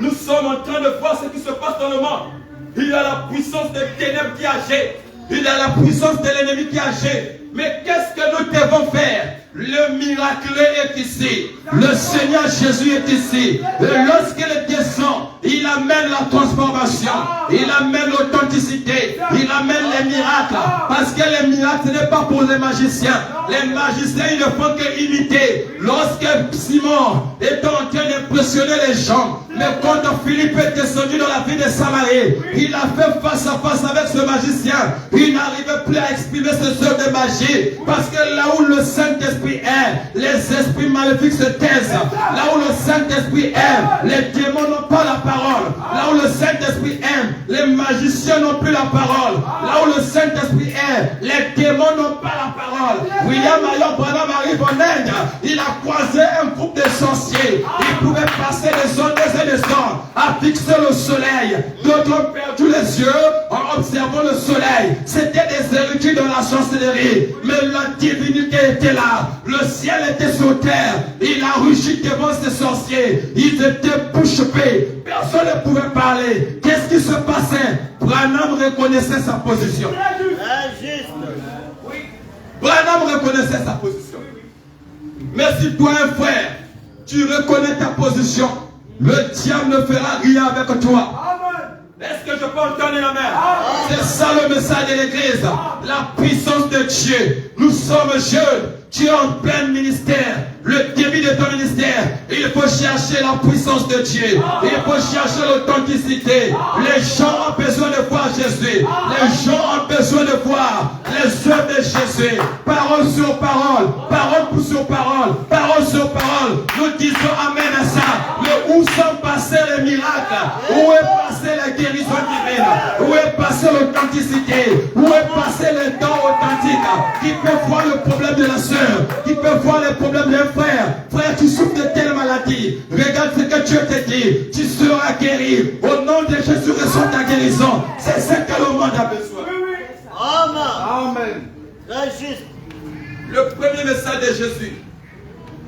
B: Nous sommes en train de voir ce qui se passe dans le monde. Il y a la puissance des ténèbres qui agit. Il y a la puissance de l'ennemi qui agit. Mais qu'est-ce que nous devons faire? Le miracle est ici. Le Seigneur Jésus est ici. Et lorsqu'il descend, il amène la transformation. Il amène l'authenticité. Il amène les miracles. Parce que les miracles, ce n'est pas pour les magiciens. Les magiciens, ils ne font que imiter. Lorsque Simon est en train d'impressionner les gens, mais quand Philippe est descendu dans la ville de Samarie, il a fait face à face avec ce magicien. Il n'arrivait plus à exprimer ce œuvre de magie. Parce que là où le Saint-Esprit est, les esprits maléfiques se taisent. Là où le Saint-Esprit est, les démons n'ont pas la parole. Là où le Saint-Esprit est, les magiciens n'ont plus la parole. Là où le Saint-Esprit est, les démons n'ont pas la parole. William Ayon Branham arrive en Inde. Il a croisé un groupe de sorciers. Il pouvait passer des heures et des heures à fixer le soleil. D'autres ont perdu les yeux en observant le soleil. C'était des héritiers de la sorcellerie. Mais la divinité était là. Le ciel était sur terre. Il a rugi devant ces sorciers. Ils étaient bouche bée. Personne ne pouvait parler. Qu'est-ce qui se passait? Branham reconnaissait sa position. Branham reconnaissait sa position. Mais si toi, un frère, tu reconnais ta position, le diable ne fera rien avec toi. Est-ce que je peux entendre la main? C'est ça le message de l'église. La puissance de Dieu. Nous sommes jeunes. Tu es en plein ministère. Le début de ton ministère, il faut chercher la puissance de Dieu. Il faut chercher l'authenticité. Les gens ont besoin de voir Jésus. Les gens ont besoin de voir les œuvres de Jésus. Parole sur parole. Parole sur parole. Parole sur parole. Nous disons amen à ça. Mais où sont passés les miracles? Où est passé la guérison divine? Où est passée l'authenticité? Où est passé les dons authentiques? Qui peut voir le problème de la sœur? Qui peut voir les problèmes d'un frère? Frère, tu souffres de telle maladie. Regarde ce que Dieu te dit. Tu seras guéri. Au nom de Jésus, reçois ta guérison. C'est ce que le monde a besoin.
C: Amen.
B: Le premier message de Jésus,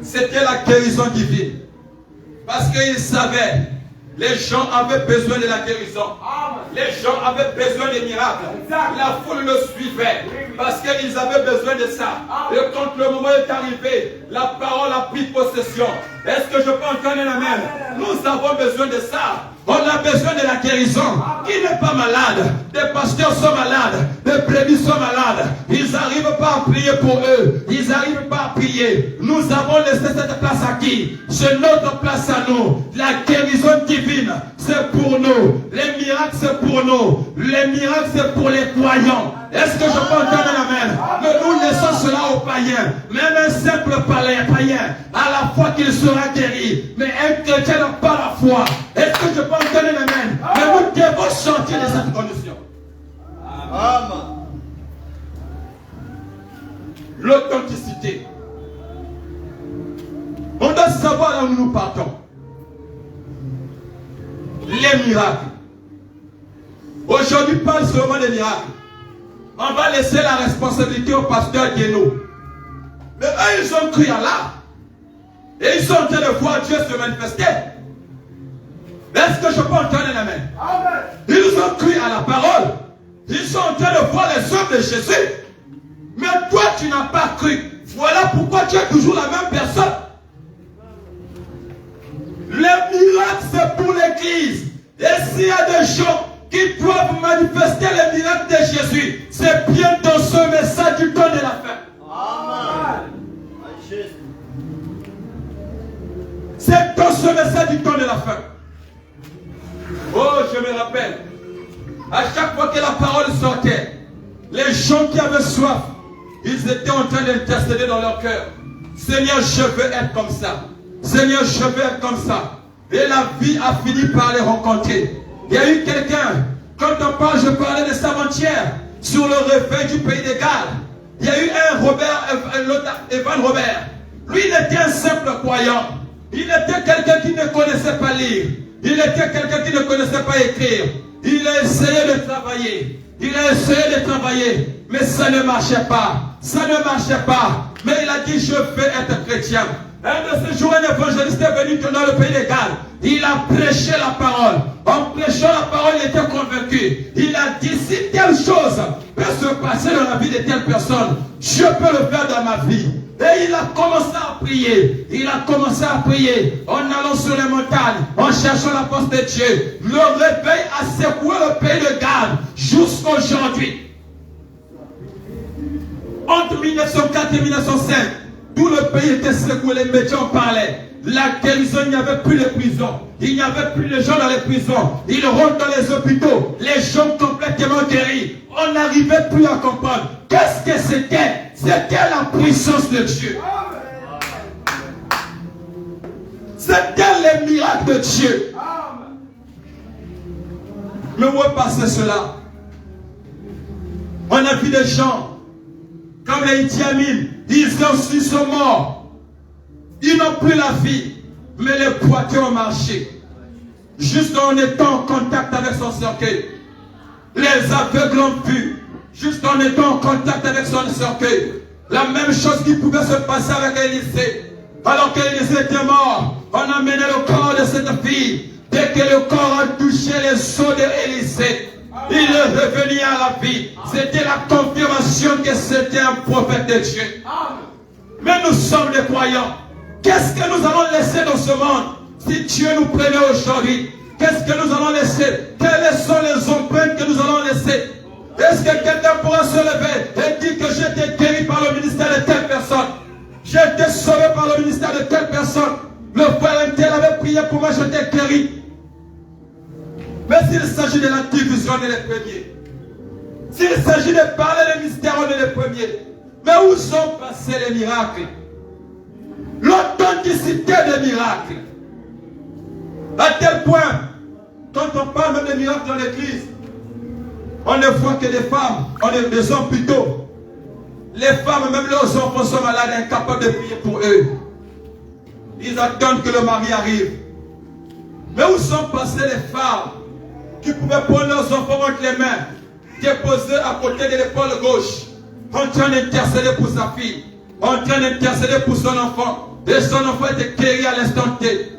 B: c'était la guérison divine. Parce qu'il savait, les gens avaient besoin de la guérison. Les gens avaient besoin des miracles. La foule le suivait parce qu'ils avaient besoin de ça. Et quand le moment est arrivé, la parole a pris possession. Est-ce que je peux entendre la main? Nous avons besoin de ça. On a besoin de la guérison. Qui n'est pas malade? Des pasteurs sont malades. Des brebis sont malades. Ils n'arrivent pas à prier pour eux. Ils n'arrivent pas à prier. Nous avons laissé cette place à qui? C'est notre place à nous. La guérison divine, c'est pour nous. Les miracles, c'est pour nous. Les miracles, c'est pour les croyants. Est-ce que je peux entendre la main? Mais nous laissons cela aux païens. Même un simple païen, à la foi qu'il sera guéri. Mais un chrétien n'a pas la foi. Est-ce que je peux entendre la main? Mais nous devons sortir de cette condition.
C: Amen.
B: L'authenticité. On doit savoir là où nous partons. Les miracles. Aujourd'hui, parle seulement des miracles. On va laisser la responsabilité au pasteur Guéno. Mais eux, ils ont cru à là. Et ils sont en train de voir Dieu se manifester. Est-ce que je peux entendre la main? Amen. Ils ont cru à la parole. Ils sont en train de voir les œuvres de Jésus. Mais toi, tu n'as pas cru. Voilà pourquoi tu es toujours la même personne. Les miracles, c'est pour l'église. Et s'il y a des gens qui doivent manifester les miracles de Jésus, c'est bien dans ce message du temps de la fin.
C: Amen.
B: C'est dans ce message du temps de la fin. Oh, je me rappelle, à chaque fois que la parole sortait, les gens qui avaient soif, ils étaient en train d'intercéder dans leur cœur. Seigneur, je veux être comme ça. Seigneur, je veux être comme ça. Et la vie a fini par les rencontrer. Il y a eu quelqu'un, quand on parle, je parlais de ça avant-hier, sur le réveil du pays des Galles. Il y a eu Evan Robert. Lui, il était un simple croyant. Il était quelqu'un qui ne connaissait pas lire. Il était quelqu'un qui ne connaissait pas écrire. Il a essayé de travailler. Il a essayé de travailler. Mais ça ne marchait pas. Ça ne marchait pas. Mais il a dit, je veux être chrétien. Un de ces jours, un évangéliste est venu dans le pays des Galles. Il a prêché la parole. En prêchant la parole, il était convaincu. Il a dit, si telle chose peut se passer dans la vie de telle personne, je peux le faire dans ma vie. Et il a commencé à prier. Il a commencé à prier en allant sur les montagnes, en cherchant la force de Dieu. Le réveil a secoué le pays de Galles jusqu'à aujourd'hui. Entre 1904 et 1905, tout le pays était secoué, les médias en parlaient. La guérison, il n'y avait plus de prison. Il n'y avait plus de gens dans les prisons. Ils rentrent dans les hôpitaux. Les gens complètement guéris. On n'arrivait plus à comprendre. Qu'est-ce que c'était? C'était la puissance de Dieu. C'était les miracles de Dieu. Mais où est passé cela? On a vu des gens comme les Idi Amin. Ils sont morts. Ils n'ont plus la vie, mais les poitiers ont marché. Juste en étant en contact avec son cercueil. Les aveugles ont vu, juste en étant en contact avec son cercueil. La même chose qui pouvait se passer avec Élisée. Alors qu'Élisée était mort, on a mené le corps de cette fille. Dès que le corps a touché les os d'Élisée, il est revenu à la vie. C'était la confirmation que c'était un prophète de Dieu. Mais nous sommes des croyants. Qu'est-ce que nous allons laisser dans ce monde si Dieu nous prenait aujourd'hui? Qu'est-ce que nous allons laisser? Quelles sont les empreintes que nous allons laisser? Est-ce que quelqu'un pourra se lever et dire que j'ai été guéri par le ministère de telle personne? J'ai été sauvé par le ministère de telle personne. Le frère tel avait prié pour moi, j'étais guéri. Mais s'il s'agit de la division, on est les premiers. S'il s'agit de parler des mystères, on est les premiers. Mais où sont passés les miracles? L'authenticité des miracles. À tel point, quand on parle même des miracles dans l'église, on ne voit que des femmes, on est des hommes plutôt. Les femmes, même leurs enfants sont malades, incapables de prier pour eux. Ils attendent que le mari arrive. Mais où sont passées les femmes qui pouvaient prendre leurs enfants entre les mains, déposer à côté de l'épaule gauche, en train d'intercéder pour sa fille, en train d'intercéder pour son enfant, et son enfant était guéri à l'instant T.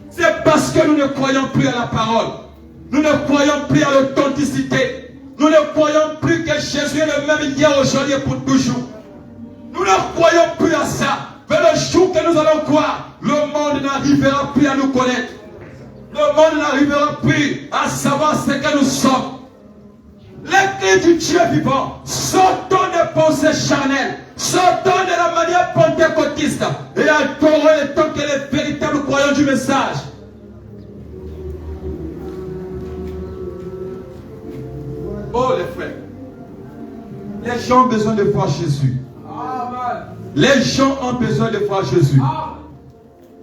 B: C'est parce que nous ne croyons plus à la parole. Nous ne croyons plus à l'authenticité. Nous ne croyons plus que Jésus est le même hier, aujourd'hui et pour toujours. Nous ne croyons plus à ça. Mais le jour que nous allons croire, le monde n'arrivera plus à nous connaître. Le monde n'arrivera plus à savoir ce que nous sommes. Les clés du Dieu vivant, sortons des pensées charnelles, sortons de la manière pentecôtiste et adorons les temps que les véritables croyants du message. Oh les frères, les gens ont besoin de voir Jésus. Les gens ont besoin de voir Jésus.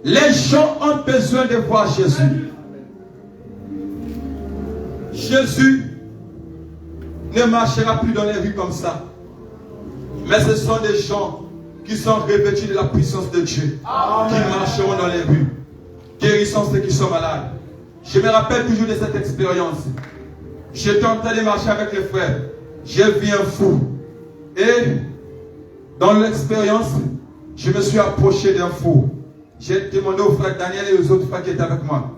B: Les gens ont besoin de voir Jésus. Jésus ne marchera plus dans les rues comme ça. Mais ce sont des gens qui sont revêtus de la puissance de Dieu. Qui marcheront dans les rues, guérissant ceux qui sont malades. Je me rappelle toujours de cette expérience. J'étais en train de marcher avec les frères. J'ai vu un fou. Et dans l'expérience, je me suis approché d'un fou. J'ai demandé au frère Daniel et aux autres frères qui étaient avec moi.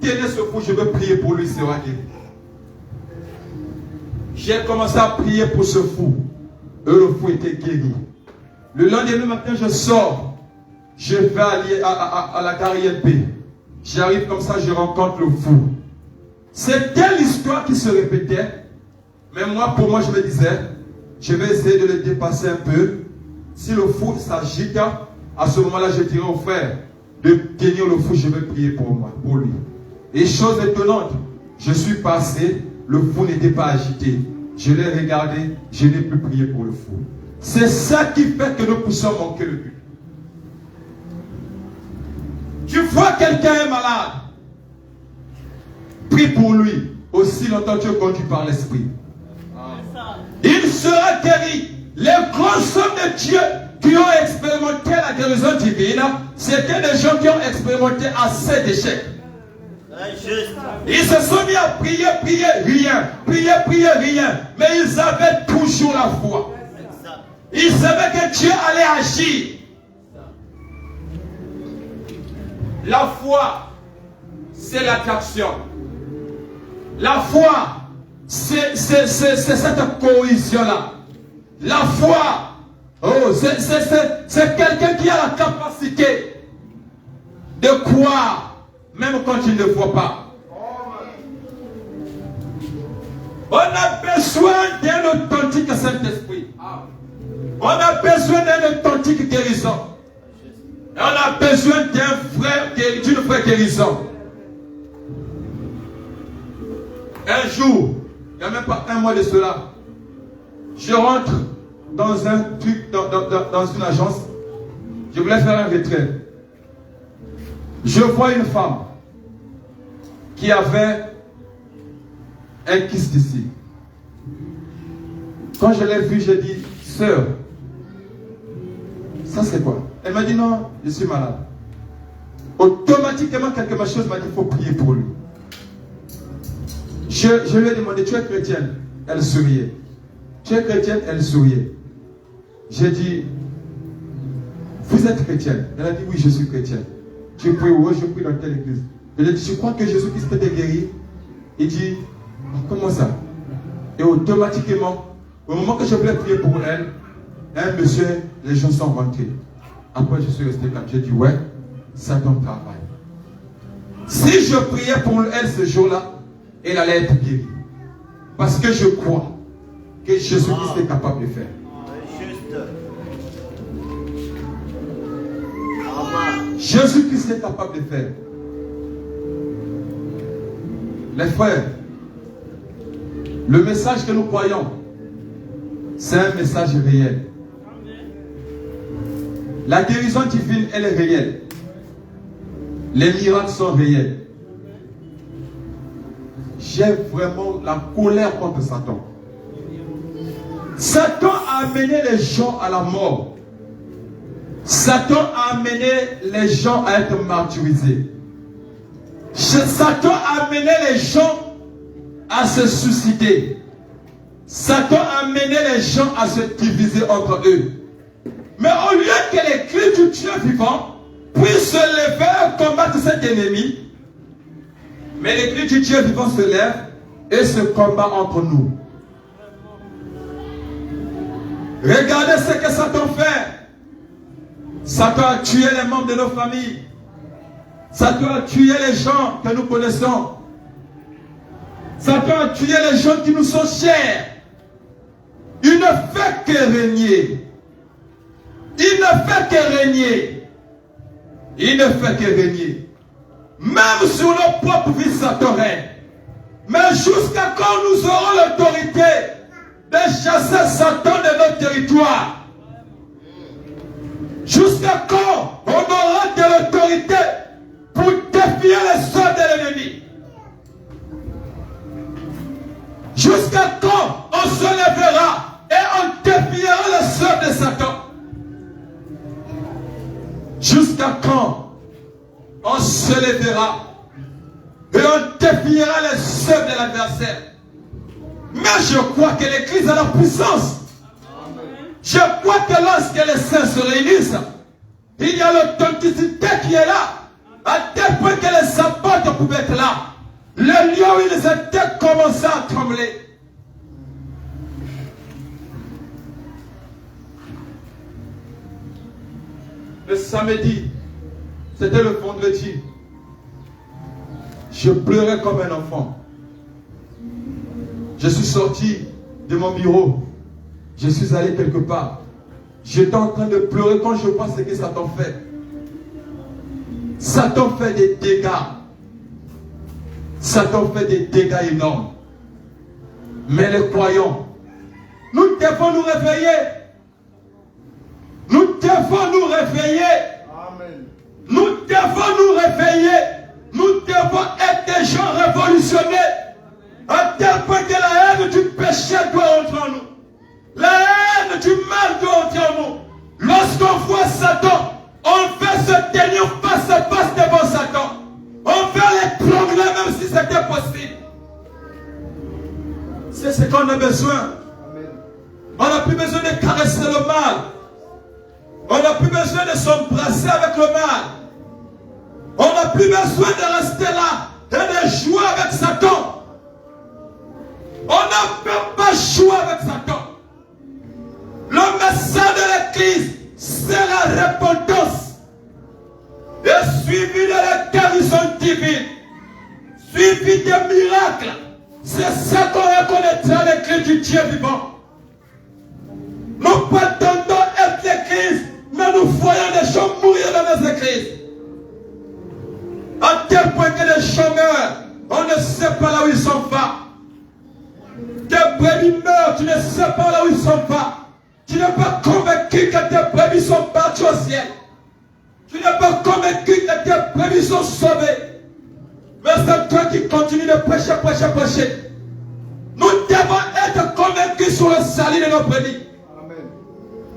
B: Tenez ce fou, je veux prier pour lui, c'est vrai. J'ai commencé à prier pour ce fou. Et le fou était guéri. Le lendemain matin, je sors. Je vais à la gare ILP. J'arrive comme ça, je rencontre le fou. C'était l'histoire qui se répétait. Mais moi, pour moi, je me disais, je vais essayer de le dépasser un peu. Si le fou s'agite, à ce moment-là, je dirais au frère de tenir le fou, je vais prier pour moi, pour lui. Et chose étonnante, je suis passé, le fou n'était pas agité. Je l'ai regardé, je n'ai plus prié pour le fou. C'est ça qui fait que nous puissions manquer le but. Tu vois quelqu'un est malade, prie pour lui, aussi longtemps que tu es conduit par l'esprit. Il sera guéri. Les grands hommes de Dieu qui ont expérimenté la guérison divine, c'était des gens qui ont expérimenté assez d'échecs. Ils se sont mis à prier, prier, rien. Prier, prier, rien. Mais ils avaient toujours la foi. Ils savaient que Dieu allait agir. La foi, c'est l'attraction. La foi, c'est cette cohésion-là. La foi, Oh, c'est quelqu'un qui a la capacité de croire, même quand il ne voit pas. On a besoin d'un authentique Saint-Esprit. On a besoin d'un authentique guérison. Et on a besoin d'une vraie guérison. Un jour, il n'y a même pas un mois de cela, je rentre dans un truc, dans une agence. Je voulais faire un retrait. Je vois une femme qui avait un kyste ici. Quand je l'ai vu, j'ai dit, sœur, ça c'est quoi? Elle m'a dit, non, je suis malade. Automatiquement, quelque chose m'a dit, il faut prier pour lui. Je lui ai demandé, tu es chrétienne? Elle souriait. Tu es chrétienne? Elle souriait. J'ai dit, vous êtes chrétienne? Elle a dit, oui, je suis chrétienne. Tu pries où? Je prie dans telle église. Je lui ai dit, je crois que Jésus-Christ peut te guérir. Il dit, comment ça? Et automatiquement, au moment que je voulais prier pour elle, un monsieur, les gens sont rentrés. Après, je suis resté calme. J'ai dit, ouais, c'est ton travail. Si je priais pour elle ce jour-là, elle allait être guérie. Parce que je crois que Jésus-Christ est capable de faire. Jésus-Christ est capable de faire. Les frères, le message que nous croyons, c'est un message réel. La guérison divine, elle est réelle. Les miracles sont réels. J'ai vraiment la colère contre Satan. Satan a amené les gens à la mort. Satan a amené les gens à être martyrisés. Satan a amené les gens à se suicider. Satan a amené les gens à se diviser entre eux. Mais au lieu que l'église du Dieu vivant puisse se lever et combattre cet ennemi, mais l'église du Dieu vivant se lève et se combat entre nous. Regardez ce que Satan fait. Satan a tué les membres de nos familles. Satan a tué les gens que nous connaissons. Satan a tué les gens qui nous sont chers. Il ne fait que régner. Il ne fait que régner. Il ne fait que régner. Même sur nos propres vies, Satan règne. Mais jusqu'à quand nous aurons l'autorité de chasser Satan de notre territoire? Jusqu'à quand on aura de l'autorité pour défier les sorts de l'ennemi? Jusqu'à quand on se lèvera et on défiera les sorts de Satan? Jusqu'à quand on se lèvera et on défiera les sorts de l'adversaire? Mais je crois que l'Église a la puissance. Je crois que lorsque les saints se réunissent, il y a l'authenticité qui est là. À tel point que les apôtres pouvaient être là. Le lieu où ils étaient commençaient à trembler. Le samedi, c'était le vendredi. Je pleurais comme un enfant. Je suis sorti de mon bureau. Je suis allé quelque part. J'étais en train de pleurer quand je vois ce que Satan fait. Satan fait des dégâts. Satan fait des dégâts énormes. Mais les croyants, nous devons nous réveiller. Nous devons nous réveiller.
C: Amen.
B: Nous devons nous réveiller. Nous devons être des gens révolutionnés. À tel point que la haine du péché doit entrer en nous. La haine du mal doit entrer en nous. Lorsqu'on voit Satan, on veut se tenir face à face devant Satan. On veut l'étrangler même si c'était possible. C'est ce qu'on a besoin. On n'a plus besoin de caresser le mal. On n'a plus besoin de s'embrasser avec le mal. On n'a plus besoin de rester là et de jouer avec Satan. On n'a même pas joué avec Satan. Le message de l'Église, c'est la repentance. Et suivi de la guérison divine, suivi des miracles. C'est ça qu'on reconnaîtra l'Église du Dieu vivant. Nous prétendons être l'Église, mais nous voyons des gens mourir dans nos églises. À tel point que les chômeurs, on ne sait pas là où ils sont pas. Tes brebis meurent, tu ne sais pas là où ils sont pas. Tu n'es pas convaincu que tes brebis sont partis au ciel. Tu n'es pas convaincu que tes brebis sont sauvés. Mais c'est toi qui continues de prêcher, prêcher, prêcher. Nous devons être convaincus sur le salut de nos brebis.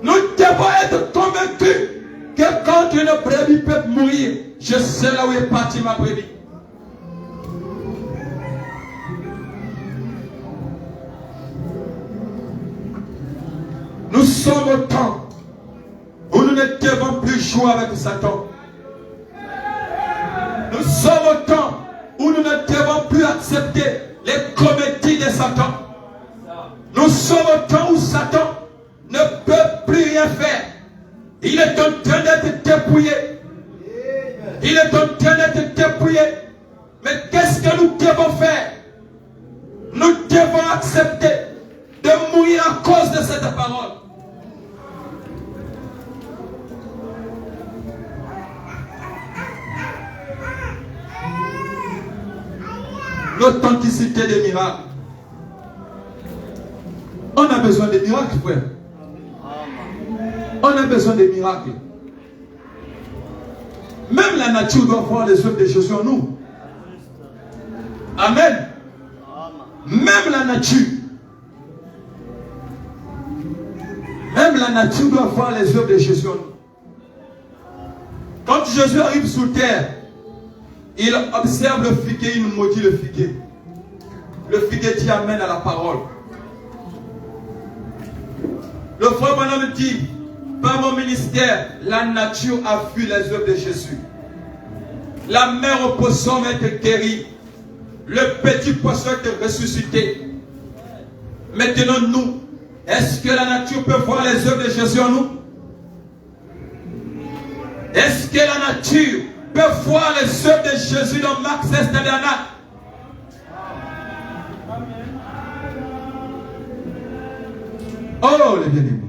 B: Nous devons être convaincus que quand une brebis peut mourir, je sais là où est partie ma brebis. Nous sommes au temps où nous ne devons plus jouer avec Satan. Nous sommes au temps où nous ne devons plus accepter les comédies de Satan. Nous sommes au temps où Satan ne peut plus rien faire. Il est en train d'être dépouillé. Il est en train d'être dépouillé. Mais qu'est-ce que nous devons faire? Nous devons accepter de mourir à cause de cette parole. L'authenticité des miracles. On a besoin de miracles, frère. On a besoin de miracles. Même la nature doit voir les œuvres de Jésus en nous. Amen. Même la nature. Même la nature doit voir les œuvres de Jésus en nous. Quand Jésus arrive sur terre, il observe le figuier, il maudit le figuier. Le figuier dit amen à la parole. Le frère Branham dit, par mon ministère, la nature a vu les œuvres de Jésus. La mère au poisson est guérie. Le petit poisson est ressuscité. Maintenant, nous, est-ce que la nature peut voir les œuvres de Jésus en nous? Est-ce que la nature peut voir les œuvres de Jésus dans Marc 16 tabernacle? Oh, les bien-aimés.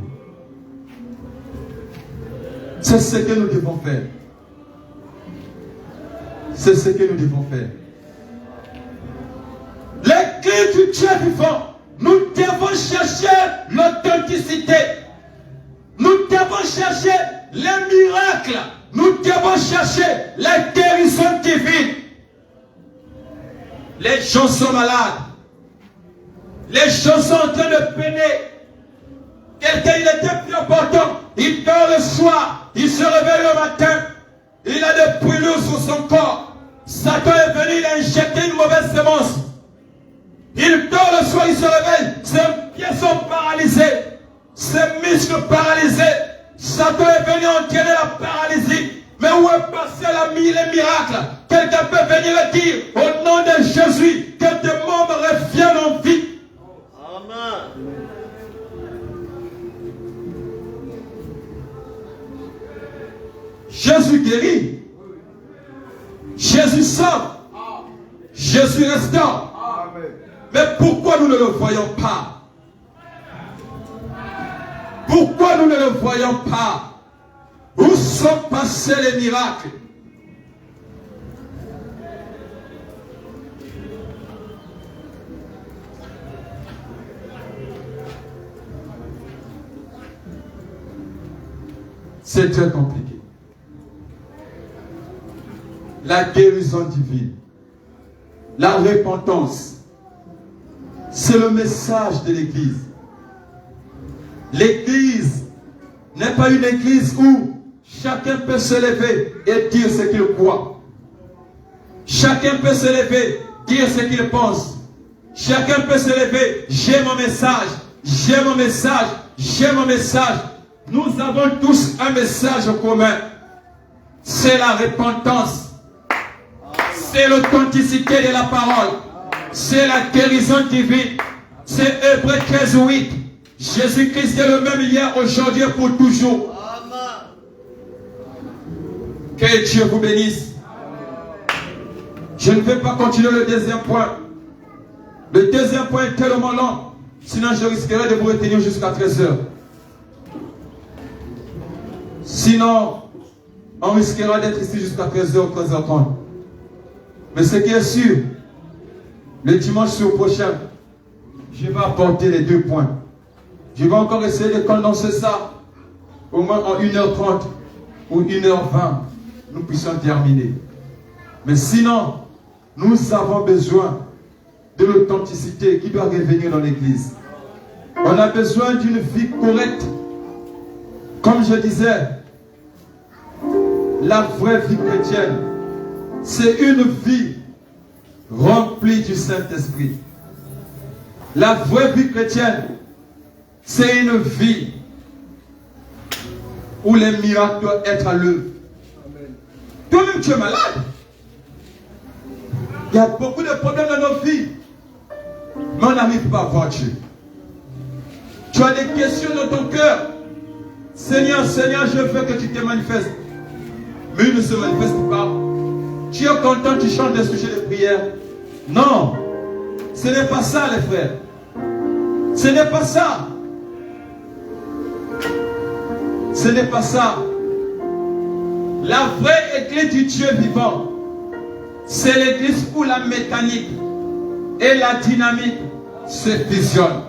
B: C'est ce que nous devons faire. C'est ce que nous devons faire. L'Église du Dieu vivant, nous devons chercher l'authenticité. Nous devons chercher les miracles. Nous devons chercher la guérison divine. Les gens sont malades. Les gens sont en train de peiner. Quelqu'un, il était plus important. Il dort le soir. Il se réveille le matin. Il a des brûlures sur son corps. Satan est venu, il a injecté une mauvaise semence. Il dort le soir, il se réveille. Ses pieds sont paralysés. Ses muscles paralysés. Satan est venu entraîner la paralysie. Mais où est passé les miracles? Quelqu'un peut venir et dire, au nom de Jésus, que tes membres reviennent en vie. Amen. Jésus guérit. Jésus sauve. Jésus restaure. Mais pourquoi nous ne le voyons pas? Pourquoi nous ne le voyons pas? Où sont passés les miracles? C'est très compliqué. La guérison divine, la repentance, c'est le message de l'Église. L'Église n'est pas une église où chacun peut se lever et dire ce qu'il croit. Chacun peut se lever, dire ce qu'il pense. Chacun peut se lever, j'ai mon message, j'ai mon message, j'ai mon message. Nous avons tous un message commun. C'est la repentance. C'est l'authenticité de la parole. C'est la guérison divine. C'est Hébreux 13:8. Jésus-Christ est le même hier, aujourd'hui et pour toujours.
C: Amen.
B: Que Dieu vous bénisse. Je ne vais pas continuer le deuxième point. Le deuxième point est tellement long. Sinon, je risquerais de vous retenir jusqu'à 13h. Sinon, on risquera d'être ici jusqu'à 13h ou 13h30. Mais ce qui est sûr, le dimanche prochain, je vais apporter les 2 points. Je vais encore essayer de condenser ça au moins en 1h30 ou 1h20. Nous puissions terminer. Mais sinon, nous avons besoin de l'authenticité qui doit revenir dans l'église. On a besoin d'une vie correcte. Comme je disais, la vraie vie chrétienne, c'est une vie remplie du Saint-Esprit. La vraie vie chrétienne, c'est une vie où les miracles doivent être à l'œuvre. Toi-même, tu es malade. Il y a beaucoup de problèmes dans nos vies, mais on n'arrive pas à voir Dieu. Tu as des questions dans ton cœur. Seigneur, Seigneur, je veux que tu te manifestes. Mais il ne se manifeste pas. Tu es content, tu chantes des sujets de prière. Non, ce n'est pas ça, les frères. Ce n'est pas ça. Ce n'est pas ça. La vraie église du Dieu vivant, c'est l'église où la mécanique et la dynamique se fusionnent.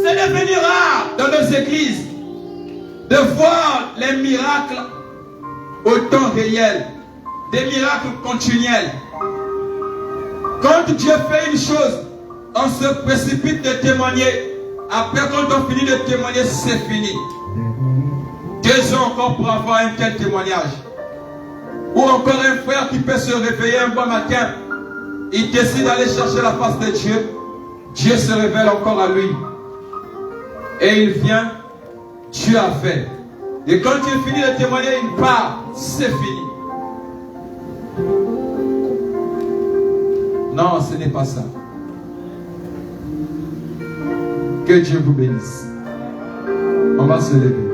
B: C'est devenu rare dans nos églises de voir les miracles au temps réel, des miracles continuels. Quand Dieu fait une chose, on se précipite de témoigner. Après, quand on finit de témoigner, c'est fini. 2 ans encore pour avoir un tel témoignage. Ou encore un frère qui peut se réveiller un bon matin. Il décide d'aller chercher la face de Dieu. Dieu se révèle encore à lui. Et il vient, Dieu a fait. Et quand il finit de témoigner, il part, c'est fini. Non, ce n'est pas ça. Que Dieu vous bénisse. On va se lever.